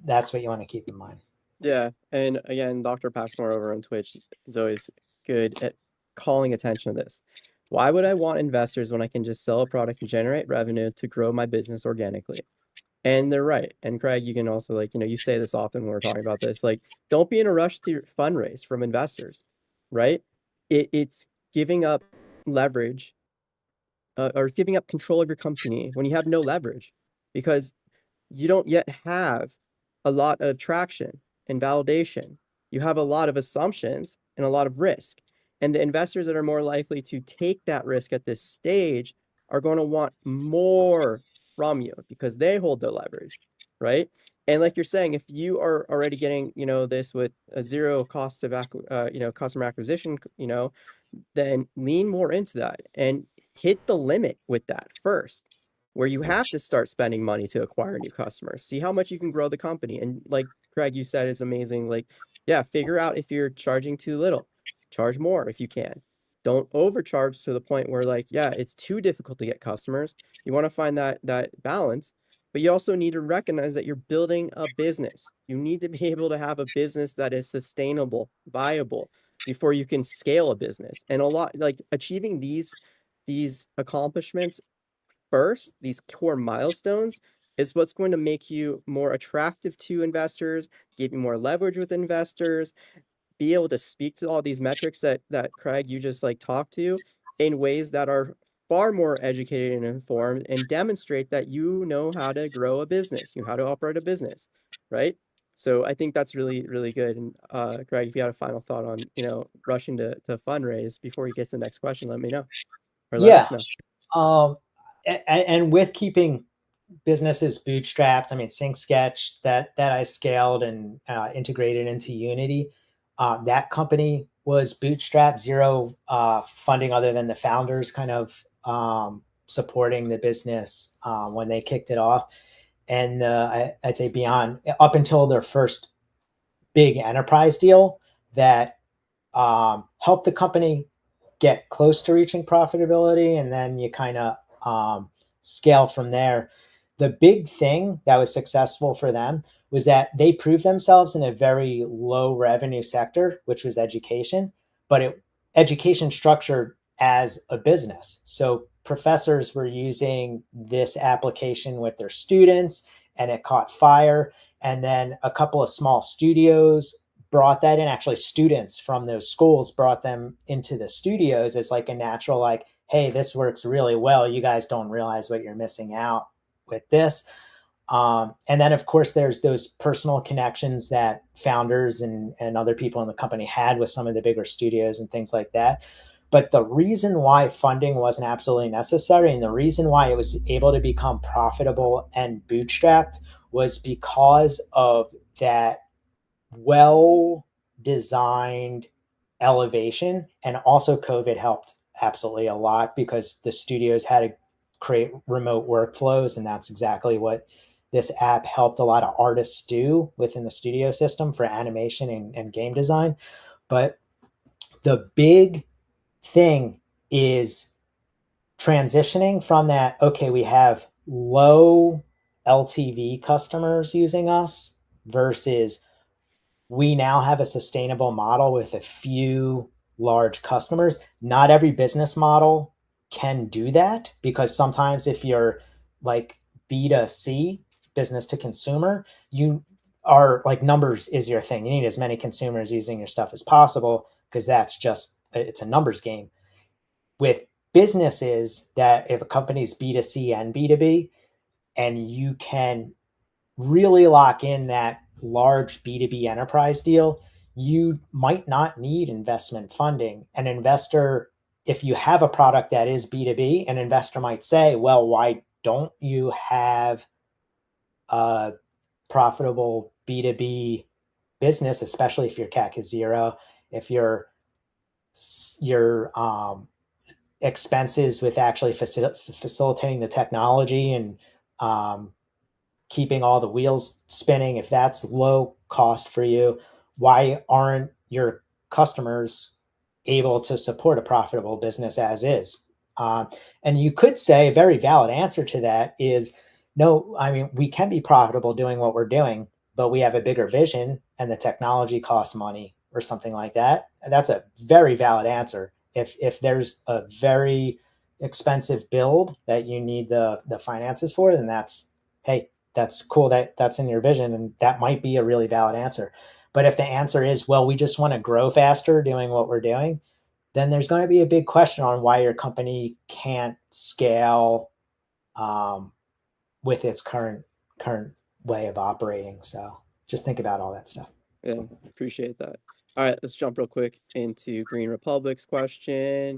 That's what you want to keep in mind. Yeah, and again, Dr. Paxmore over on Twitch is always good at calling attention to this. Why would I want investors when I can just sell a product and generate revenue to grow my business organically? And they're right. And Craig, you can also, like, you say this often when we're talking about this, like, don't be in a rush to fundraise from investors, right? It's giving up leverage or giving up control of your company when you have no leverage, because you don't yet have a lot of traction and validation. You have a lot of assumptions and a lot of risk. And the investors that are more likely to take that risk at this stage are going to want more from you because they hold the leverage, right? And like you're saying, if you are already getting, this with a zero cost of, customer acquisition, then lean more into that and hit the limit with that first, where you have to start spending money to acquire new customers. See how much you can grow the company. And like Craig, you said, it's amazing. Like, yeah, figure out if you're charging too little, charge more if you can. Don't overcharge to the point where, like, yeah, it's too difficult to get customers. You want to find that balance, but you also need to recognize that you're building a business. You need to be able to have a business that is sustainable, viable, before you can scale a business. And a lot, like, achieving these accomplishments first, these core milestones, is what's going to make you more attractive to investors, give you more leverage with investors, be able to speak to all these metrics that Craig you just like talked to in ways that are far more educated and informed and demonstrate that you know how to grow a business, you know how to operate a business, right? So I think that's really, really good. And Craig, if you had a final thought on, rushing to fundraise before we get to the next question, let me know or let Yeah. us know. And with keeping businesses bootstrapped, I mean, Sync Sketch that I scaled and integrated into Unity, that company was bootstrapped, zero funding other than the founders kind of supporting the business when they kicked it off. And I'd say beyond, up until their first big enterprise deal that helped the company get close to reaching profitability, and then you kind of scale from there. The big thing that was successful for them was that they proved themselves in a very low revenue sector, which was education, but education structured as a business. So professors were using this application with their students, and it caught fire. And then a couple of small studios brought that in. Actually, students from those schools brought them into the studios as like a natural, like, hey, this works really well. You guys don't realize what you're missing out with this. And then, of course, there's those personal connections that founders and other people in the company had with some of the bigger studios and things like that. But the reason why funding wasn't absolutely necessary, and the reason why it was able to become profitable and bootstrapped, was because of that well designed elevation. And also COVID helped absolutely a lot because the studios had to create remote workflows, and that's exactly what this app helped a lot of artists do within the studio system for animation and game design. But the big thing is transitioning from that, okay, we have low LTV customers using us, versus we now have a sustainable model with a few large customers. Not every business model can do that, because sometimes if you're like B2C, business to consumer, you are like, numbers is your thing. You need as many consumers using your stuff as possible, because that's just, it's a numbers game. With businesses, that if a company's B2C and B2B, and you can really lock in that large B2B enterprise deal, you might not need investment funding. An investor, if you have a product that is B2B, an investor might say, well, why don't you have a profitable B2B business, especially if your CAC is zero, if your expenses with actually facilitating the technology and keeping all the wheels spinning, if that's low cost for you, why aren't your customers able to support a profitable business as is? And you could say a very valid answer to that is, no, I mean, we can be profitable doing what we're doing, but we have a bigger vision and the technology costs money or something like that. That's a very valid answer. If there's a very expensive build that you need the finances for, then hey, that's cool, that's in your vision, and that might be a really valid answer. But if the answer is, well, we just want to grow faster doing what we're doing, then there's going to be a big question on why your company can't scale with its current way of operating. So just think about all that stuff. Yeah, appreciate that. All right, let's jump real quick into Green Republic's question.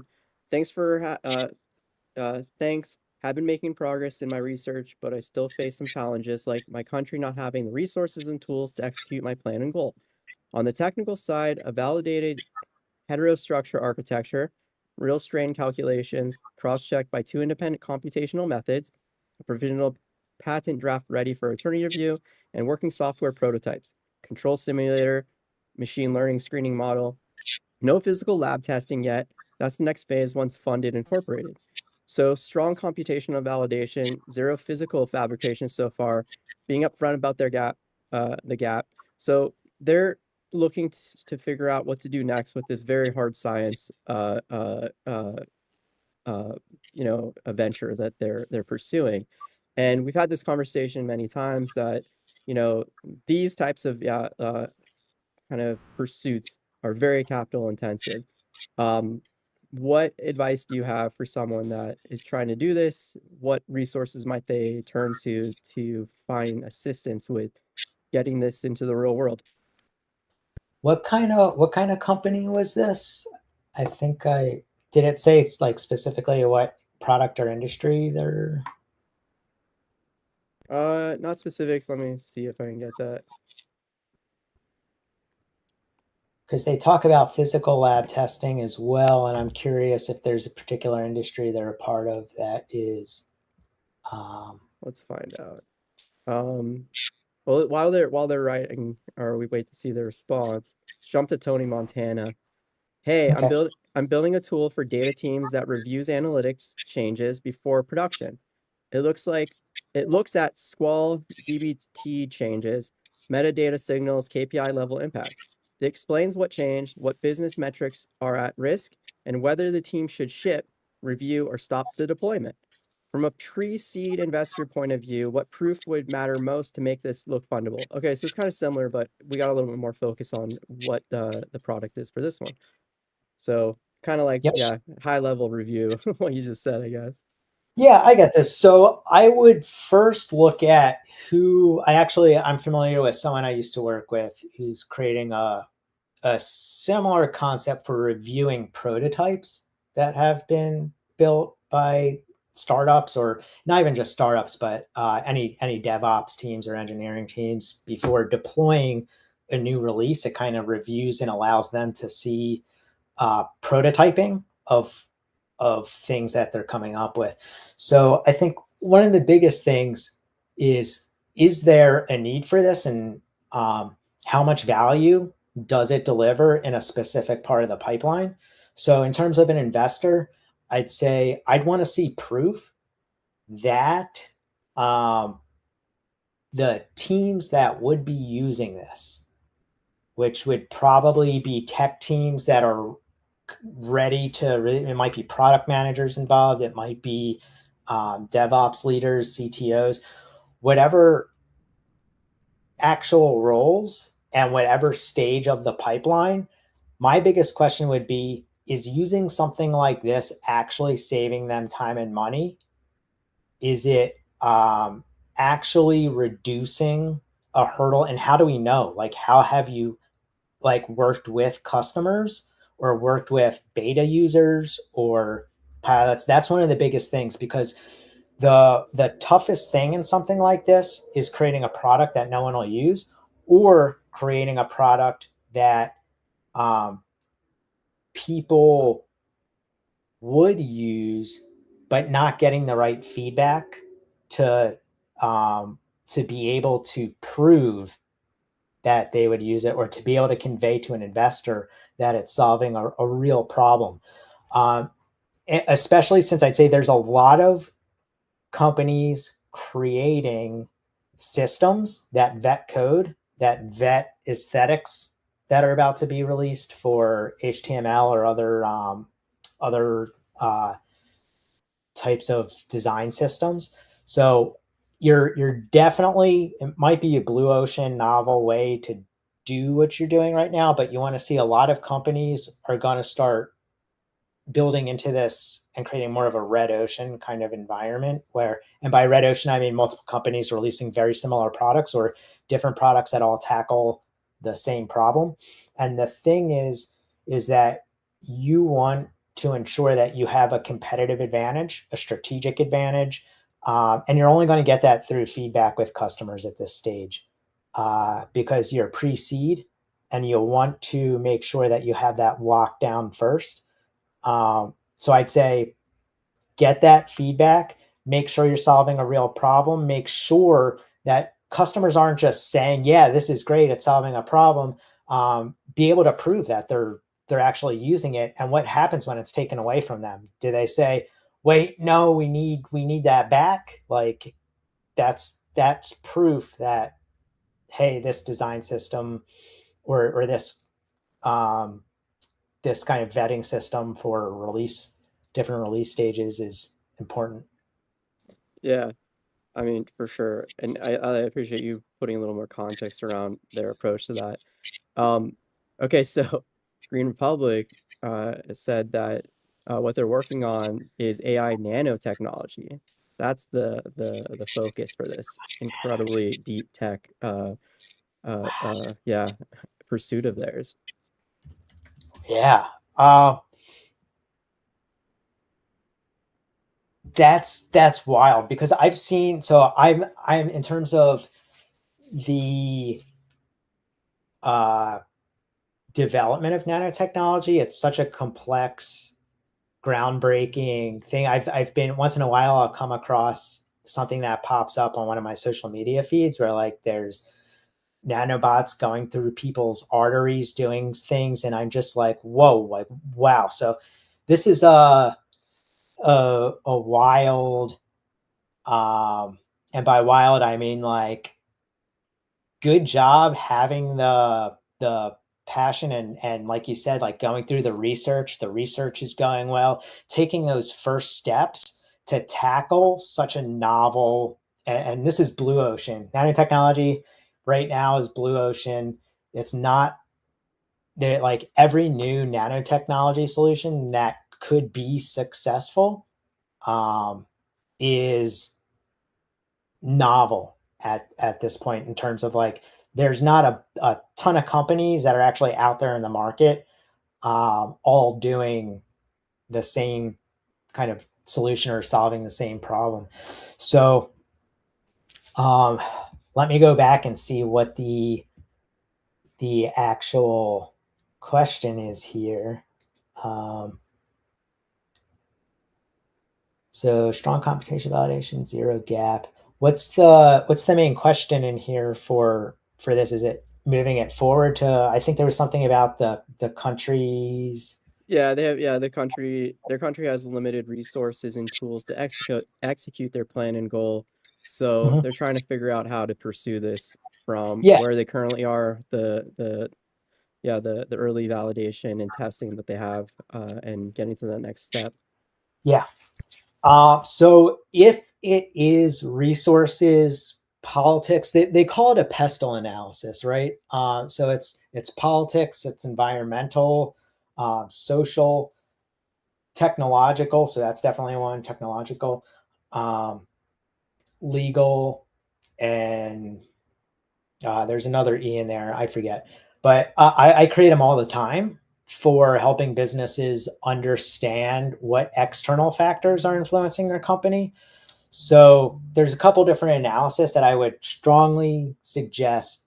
Thanks for thanks. Have been making progress in my research, but I still face some challenges, like my country not having the resources and tools to execute my plan and goal. On the technical side, a validated heterostructure architecture, real strain calculations, cross-checked by two independent computational methods, a provisional patent draft ready for attorney review, and working software prototypes, control simulator, machine learning screening model. No physical lab testing yet. That's the next phase once funded and incorporated. So strong computational validation, zero physical fabrication so far, being upfront about the gap. So they're looking to figure out what to do next with this very hard science, a venture that they're pursuing. And we've had this conversation many times that, you know, these types of kind of pursuits are very capital intensive. Um, what advice do you have for someone that is trying to do this? What resources might they turn to find assistance with getting this into the real world? What kind of company was this? I think I did it say it's like specifically what product or industry they're Not specifics. Let me see if I can get that. because they talk about physical lab testing as well, and I'm curious if there's a particular industry they're a part of that is. Let's find out. Um, well, while they're writing, or we wait to see the response, jump to Tony Montana. Hey, Okay. I'm building a tool for data teams that reviews analytics changes before production. It looks like it looks at squall DBT changes, metadata signals, KPI level impact. It explains what changed, what business metrics are at risk, and whether the team should ship, review, or stop the deployment. From a pre-seed investor point of view, what proof would matter most to make this look fundable? Okay, so it's kind of similar, but we got a little bit more focus on what the product is for this one. So kind of like, Yep. yeah, high level review, what you just said, I guess. Yeah, I get this. So I would first look at I'm familiar with someone I used to work with who's creating a similar concept for reviewing prototypes that have been built by startups, or not even just startups, but any DevOps teams or engineering teams before deploying a new release. It kind of reviews and allows them to see prototyping of things that they're coming up with. So I think one of the biggest things is there a need for this, and how much value does it deliver in a specific part of the pipeline? So in terms of an investor, I'd say I'd want to see proof that the teams that would be using this, which would probably be tech teams that are ready to, it might be product managers involved, it might be DevOps leaders, CTOs, whatever actual roles and whatever stage of the pipeline. My biggest question would be, is using something like this actually saving them time and money? Is it actually reducing a hurdle? And how do we know? Like, how have you like worked with customers or worked with beta users or pilots? That's one of the biggest things, because the toughest thing in something like this is creating a product that no one will use, or creating a product that people would use but not getting the right feedback to be able to prove that they would use it, or to be able to convey to an investor that it's solving a real problem. Especially since I'd say there's a lot of companies creating systems that vet code, that vet aesthetics that are about to be released for HTML or other types of design systems. So you're definitely, it might be a blue ocean novel way to do what you're doing right now, but you want to see a lot of companies are going to start building into this and creating more of a red ocean kind of environment where, and by red ocean, I mean multiple companies releasing very similar products or different products that all tackle the same problem. And the thing is that you want to ensure that you have a competitive advantage, a strategic advantage, and you're only going to get that through feedback with customers at this stage, because you're pre-seed and you'll want to make sure that you have that locked down first. So I'd say get that feedback, make sure you're solving a real problem, make sure that customers aren't just saying, yeah, this is great, it's solving a problem. Be able to prove that they're actually using it. And what happens when it's taken away from them? Do they say, wait, no, we need that back? Like that's proof that, hey, this design system or this kind of vetting system for different release stages is important. Yeah. I mean, for sure. And I appreciate you putting a little more context around their approach to that. Um, okay, so Green Republic said that what they're working on is AI nanotechnology. That's the focus for this incredibly deep tech yeah, pursuit of theirs. Yeah. That's wild because I've seen, so I'm in terms of the uh development of nanotechnology, it's such a complex, groundbreaking thing. I've been, once in a while I'll come across something that pops up on one of my social media feeds where like there's nanobots going through people's arteries doing things, and I'm just like, whoa, like wow. So this is a wild, and by wild I mean like good job having the passion and like you said, like going through the research is going well, taking those first steps to tackle such a novel, and this is blue ocean nanotechnology right now is blue ocean. It's not there, like every new nanotechnology solution that could be successful is novel at this point, in terms of like there's not a ton of companies that are actually out there in the market all doing the same kind of solution or solving the same problem. So um, let me go back and see what the actual question is here. um, so strong computation validation, zero gap. What's the main question in here for this? Is it moving it forward to? I think there was something about the countries. Yeah, they have, yeah, their country has limited resources and tools to execute their plan and goal. So Mhm. they're trying to figure out how to pursue this from Yeah, where they currently are, the early validation and testing that they have, and getting to that next step. yeah. So if it is resources, politics, they call it a pestle analysis, right? So it's politics, it's environmental, social, technological. So that's definitely one, technological, um, legal, and there's another E in there. I forget, but I create them all the time for helping businesses understand what external factors are influencing their company. So there's a couple different analysis that I would strongly suggest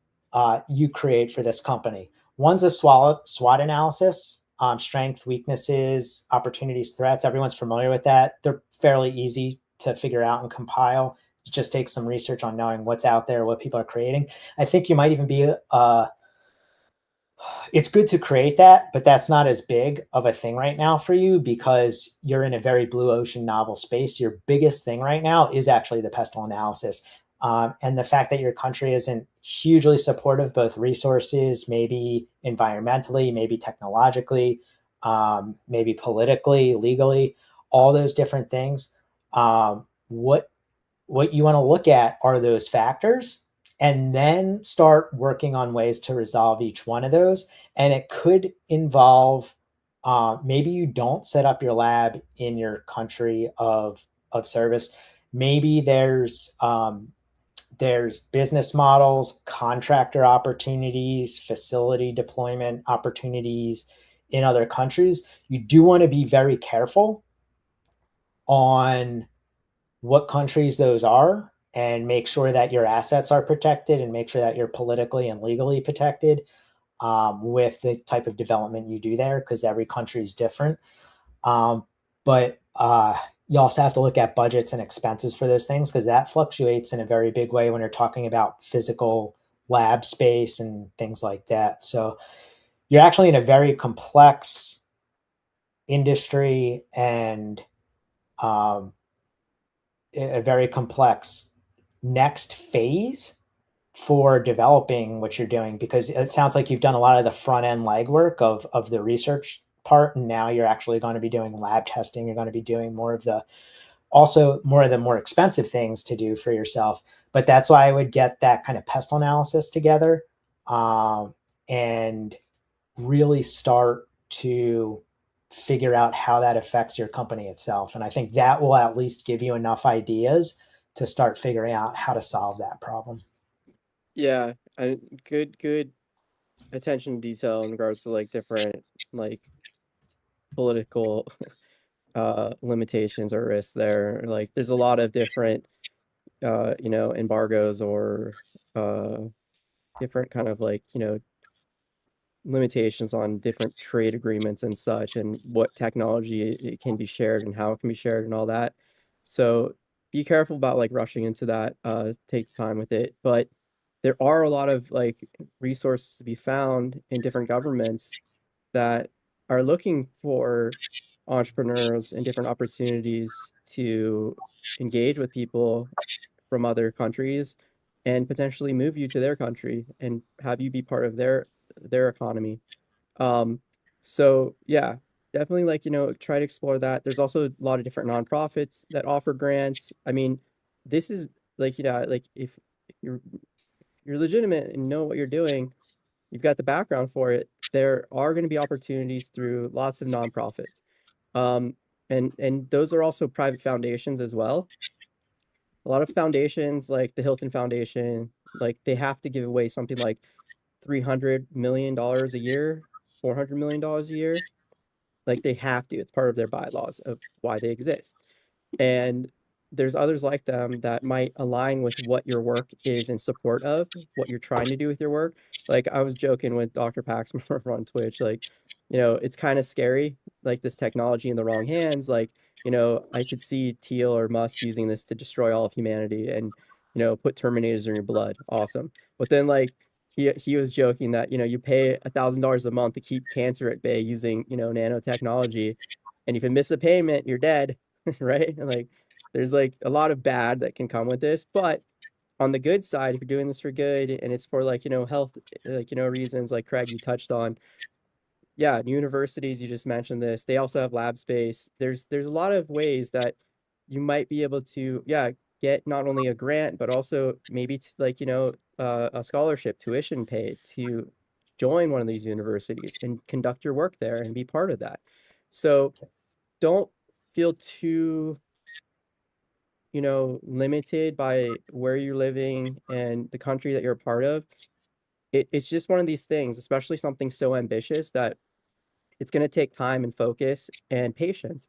you create for this company. One's a SWOT analysis, strength, weaknesses, opportunities, threats. Everyone's familiar with that. They're fairly easy to figure out and compile. It just takes some research on knowing what's out there, what people are creating. I think you might even be it's good to create that, but that's not as big of a thing right now for you because you're in a very blue ocean novel space. Your biggest thing right now is actually the pestle analysis. And the fact that your country isn't hugely supportive, both resources, maybe environmentally, maybe technologically, maybe politically, legally, all those different things. What you want to look at are those factors, and then start working on ways to resolve each one of those. And it could involve maybe you don't set up your lab in your country of service. Maybe there's business models, contractor opportunities, facility deployment opportunities in other countries. You do want to be very careful on what countries those are, and make sure that your assets are protected, and make sure that you're politically and legally protected with the type of development you do there, because every country is different. But you also have to look at budgets and expenses for those things, because that fluctuates in a very big way when you're talking about physical lab space and things like that. So you're actually in a very complex industry, and um, a very complex next phase for developing what you're doing, because it sounds like you've done a lot of the front end legwork of the research part, and now you're actually going to be doing lab testing. You're going to be doing more of the also more of the more expensive things to do for yourself. But that's why I would get that kind of pest analysis together, and really start to figure out how that affects your company itself. And I think that will at least give you enough ideas to start figuring out how to solve that problem. Yeah, and good attention to detail in regards to like different like political limitations or risks there. Like there's a lot of different embargoes or uh different kind of like, limitations on different trade agreements and such, and what technology it can be shared and how it can be shared and all that. So be careful about like rushing into that. Take time with it. But there are a lot of like resources to be found in different governments that are looking for entrepreneurs and different opportunities to engage with people from other countries and potentially move you to their country and have you be part of their economy. Um, so yeah, definitely like, try to explore that. There's also a lot of different nonprofits that offer grants. I mean, this is like, like if you're legitimate and know what you're doing, you've got the background for it, there are going to be opportunities through lots of nonprofits. Um, and those are also private foundations as well. A lot of foundations like the Hilton Foundation, like they have to give away something like $300 million a year, $400 million a year. Like they have to. It's part of their bylaws of why they exist. And there's others like them that might align with what your work is in support of, what you're trying to do with your work. Like I was joking with Dr. Paxmore on Twitch, like, it's kind of scary, like this technology in the wrong hands. Like, I could see Teal or Musk using this to destroy all of humanity and, put Terminators in your blood. Awesome. But then like he was joking that, you pay $1,000 a month to keep cancer at bay using, nanotechnology. And if you miss a payment, you're dead. Right? And like there's like a lot of bad that can come with this, but on the good side, if you're doing this for good and it's for like, health, like, reasons like Craig, you touched on, yeah, universities, you just mentioned this, they also have lab space. There's a lot of ways that you might be able to, yeah, get not only a grant, but also maybe like, a scholarship, tuition paid to join one of these universities and conduct your work there and be part of that. So don't feel too, limited by where you're living and the country that you're a part of. It's just one of these things, especially something so ambitious, that it's going to take time and focus and patience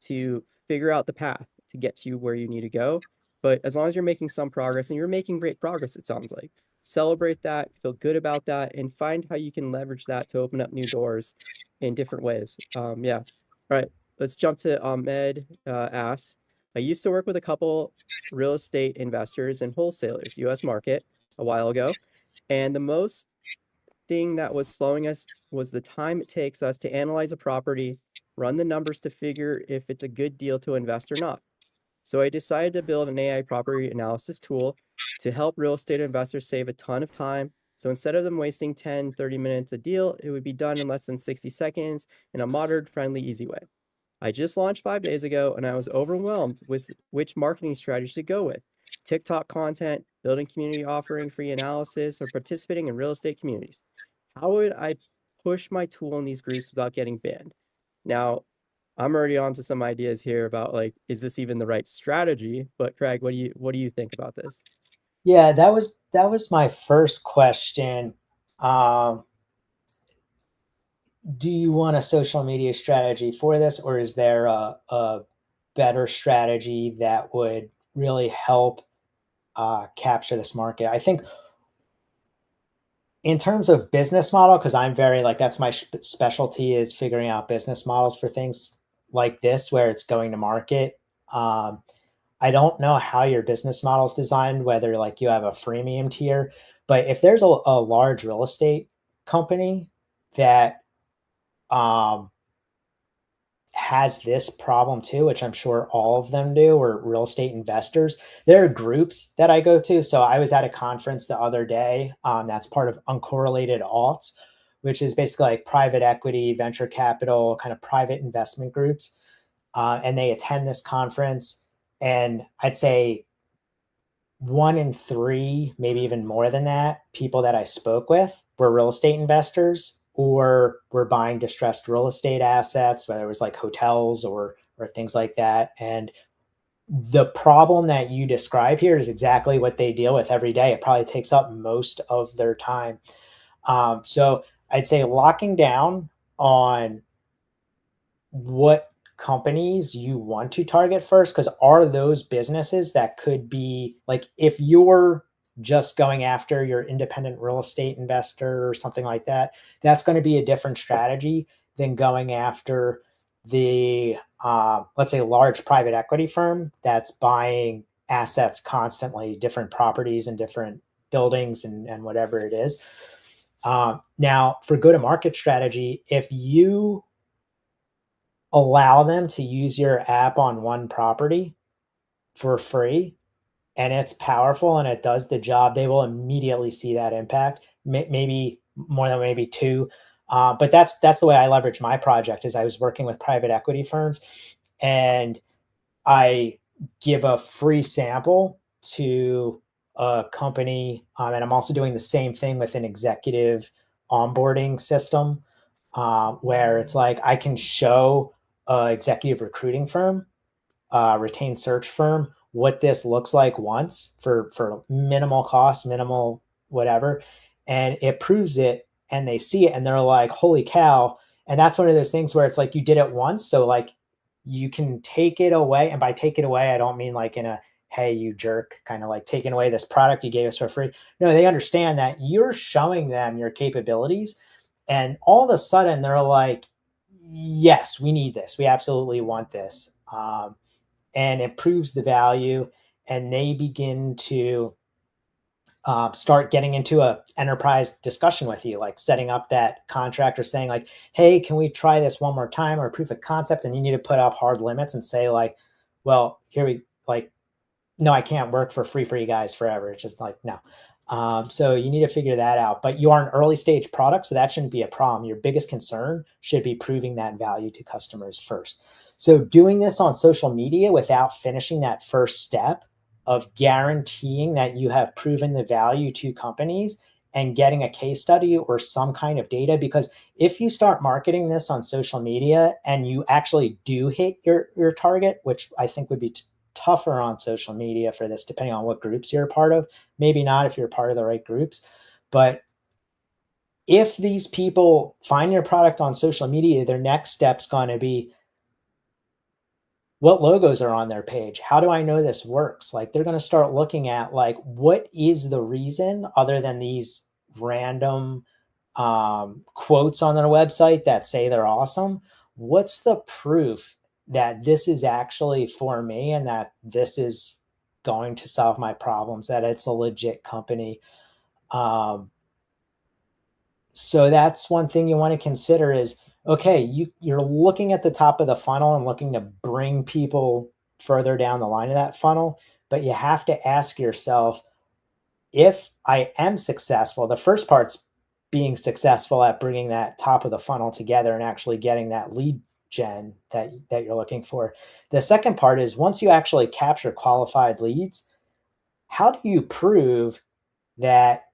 to figure out the path to get you where you need to go. But as long as you're making some progress, and you're making great progress, it sounds like, celebrate that, feel good about that, and find how you can leverage that to open up new doors in different ways. Yeah. All right. Let's jump to Ahmed. Asks, I used to work with a couple real estate investors and wholesalers, US market, a while ago. And the most thing that was slowing us was the time it takes us to analyze a property, run the numbers to figure if it's a good deal to invest or not. So I decided to build an AI property analysis tool to help real estate investors save a ton of time. So instead of them wasting 10, 30 minutes a deal, it would be done in less than 60 seconds in a modern, friendly, easy way. I just launched 5 days ago and I was overwhelmed with which marketing strategy to go with. TikTok content, building community offering free analysis, or participating in real estate communities. How would I push my tool in these groups without getting banned? Now, I'm already on to some ideas here about like, is this even the right strategy? But Craig, what do you think about this? Yeah, that was my first question. Um, do you want a social media strategy for this, or is there a better strategy that would really help capture this market? I think in terms of business model, because I'm very like that's my specialty is figuring out business models for things like this where it's going to market. Um, I don't know how your business model is designed, whether like you have a freemium tier, but if there's a large real estate company that um, has this problem too, which I'm sure all of them do, or real estate investors. There are groups that I go to. So I was at a conference the other day that's part of Uncorrelated Alts, which is basically like private equity, venture capital, kind of private investment groups. And they attend this conference. And I'd say 1 in 3, maybe even more than that, people that I spoke with were real estate investors or were buying distressed real estate assets, whether it was like hotels or things like that. And the problem that you describe here is exactly what they deal with every day. It probably takes up most of their time. So I'd say locking down on what companies you want to target first, because are those businesses that could be like, if you're just going after your independent real estate investor or something like that, that's going to be a different strategy than going after the let's say large private equity firm that's buying assets constantly, different properties and different buildings and whatever it is. Now for go to market strategy, if you allow them to use your app on one property for free and it's powerful and it does the job, they will immediately see that impact, maybe more than maybe two. But that's the way I leverage my project. Is I was working with private equity firms and I give a free sample to a company, and I'm also doing the same thing with an executive onboarding system, where it's like I can show a executive recruiting firm, retained search firm, what this looks like once for minimal cost, minimal whatever, and it proves it, and they see it, and they're like, "Holy cow!" And that's one of those things where it's like you did it once, so like you can take it away, and by take it away, I don't mean like in a "Hey, you jerk," kind of like taking away this product you gave us for free. No, they understand that you're showing them your capabilities, and all of a sudden they're like, "Yes, we need this. We absolutely want this." And it proves the value, and they begin to start getting into a enterprise discussion with you, like setting up that contract or saying like, "Hey, can we try this one more time?" or proof of concept. And you need to put up hard limits and say like, "Well, here we like, no, I can't work for free for you guys forever." It's just like, no. So you need to figure that out. But you are an early stage product, so that shouldn't be a problem. Your biggest concern should be proving that value to customers first. So doing this on social media without finishing that first step of guaranteeing that you have proven the value to companies and getting a case study or some kind of data, because if you start marketing this on social media and you actually do hit your target, which I think would be tougher on social media for this, depending on what groups you're a part of, maybe not if you're part of the right groups. But if these people find your product on social media, their next step's going to be, what logos are on their page? How do I know this works? Like they're going to start looking at like, what is the reason other than these random quotes on their website that say they're awesome? What's the proof that this is actually for me and that this is going to solve my problems, that it's a legit company? So that's one thing you want to consider is, okay, you're looking at the top of the funnel and looking to bring people further down the line of that funnel, but you have to ask yourself, if I am successful, the first part's being successful at bringing that top of the funnel together and actually getting that lead gen that you're looking for. The second part is, once you actually capture qualified leads, how do you prove that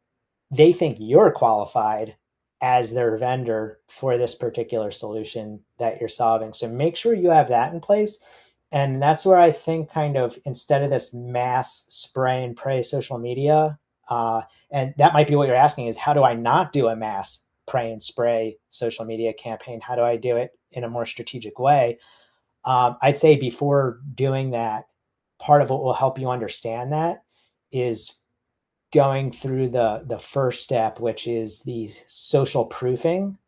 they think you're qualified as their vendor for this particular solution that you're solving? So make sure you have that in place. And that's where I think, kind of, instead of this mass spray and pray social media, and that might be what you're asking, is how do I not do a mass pray and spray social media campaign? How do I do it in a more strategic way? I'd say before doing that, part of what will help you understand that is going through the first step, which is the social proofing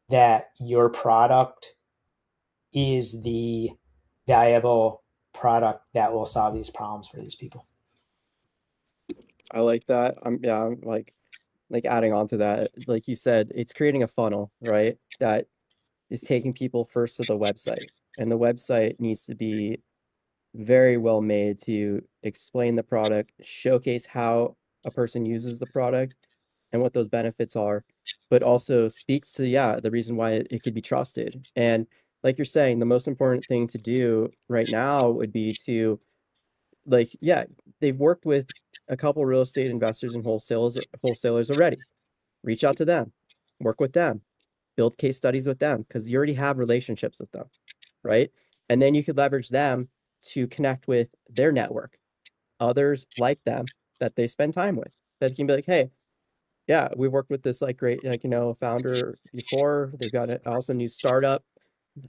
that your product is the valuable product that will solve these problems for these people. I like that. I'm like adding on to that. Like you said, it's creating a funnel, right? That is taking people first to the website, and the website needs to be very well made to explain the product, showcase how a person uses the product and what those benefits are, but also speaks to, yeah, the reason why it could be trusted. And like you're saying, the most important thing to do right now would be to like, yeah, they've worked with a couple real estate investors and wholesalers already. Reach out to them, work with them, build case studies with them because you already have relationships with them, right? And then you could leverage them to connect with their network, others like them that they spend time with. That can be like, hey, yeah, we worked with this like great like founder before. They've got an also new startup.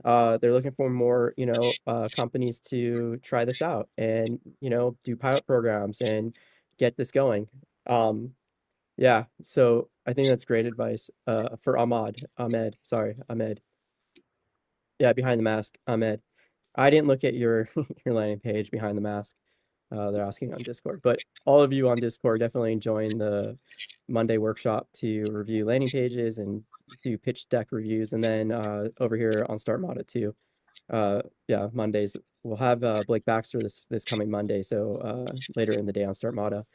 They're looking for more companies to try this out and do pilot programs and get this going. Um, yeah, so I think that's great advice. For Ahmed. Yeah, behind the mask, Ahmed. I didn't look at your your landing page behind the mask. They're asking on Discord, but all of you on Discord definitely join the Monday workshop to review landing pages and do pitch deck reviews, and then over here on Start Mata too. Yeah, Mondays we'll have Blake Baxter this coming Monday, so later in the day on Start Mata.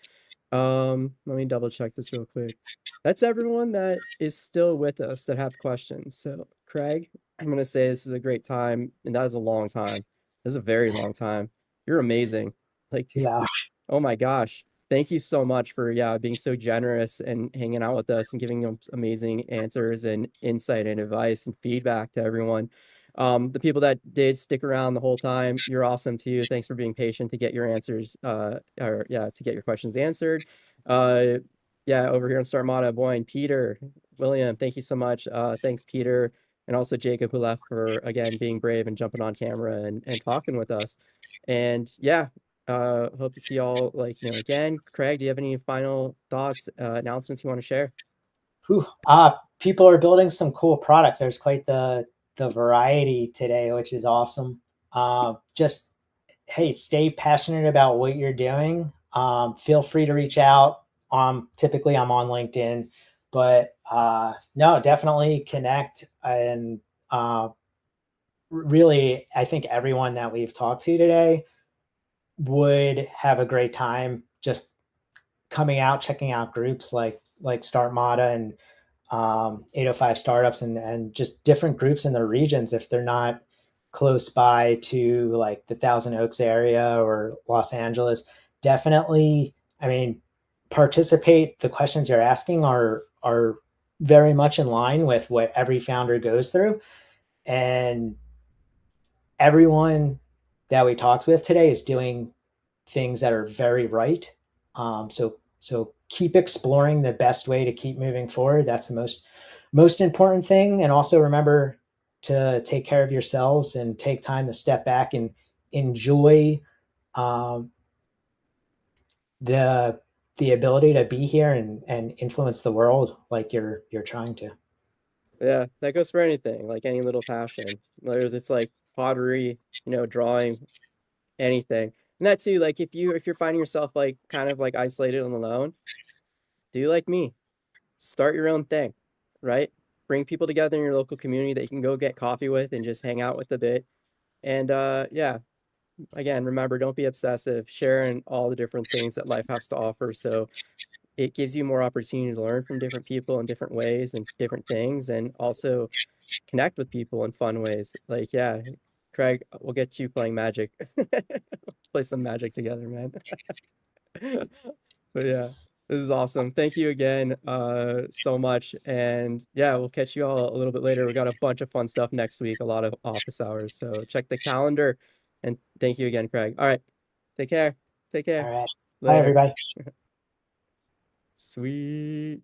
Let me double check this real quick. That's everyone that is still with us that have questions. So, Craig, I'm gonna say this is a great time, and that is a long time. This is a very long time. You're amazing. Like, 2 hours. oh my gosh. Thank you so much for being so generous and hanging out with us and giving us amazing answers and insight and advice and feedback to everyone. The people that did stick around the whole time, you're awesome too. Thanks for being patient to get your answers, or yeah, to get your questions answered. Uh, yeah, over here on Star Mata, Boyne, Peter, William, thank you so much. Thanks, Peter, and also Jacob, who left for again being brave and jumping on camera and talking with us. And yeah, hope to see y'all like again. Craig, do you have any final thoughts, announcements you want to share? Whew. People are building some cool products. There's quite the variety today, which is awesome. Just hey, stay passionate about what you're doing. Feel free to reach out. Typically I'm on LinkedIn, but no, definitely connect. And really, I think everyone that we've talked to today would have a great time just coming out, checking out groups like Start Mata and 805 startups and just different groups in their regions if they're not close by to like the Thousand Oaks area or Los Angeles. Definitely, I mean, participate. The questions you're asking are very much in line with what every founder goes through. And everyone that we talked with today is doing things that are very right. So keep exploring the best way to keep moving forward. That's the most important thing. And also remember to take care of yourselves and take time to step back and enjoy um, the the ability to be here and influence the world like you're trying to. Yeah, that goes for anything, like any little passion. Whether it's like pottery, drawing, anything. And that too, like if you're finding yourself like kind of like isolated and alone, do like me. Start your own thing, right? Bring people together in your local community that you can go get coffee with and just hang out with a bit. And yeah, again, remember, don't be obsessive. Share in all the different things that life has to offer. So it gives you more opportunity to learn from different people in different ways and different things, and also connect with people in fun ways. Like, yeah, Craig, we'll get you playing Magic. Play some Magic together, man. But yeah, this is awesome. Thank you again, so much. And yeah, we'll catch you all a little bit later. We got a bunch of fun stuff next week, a lot of office hours. So check the calendar. And thank you again, Craig. All right. Take care. Take care. All right. Bye, Later. everybody. Sweet.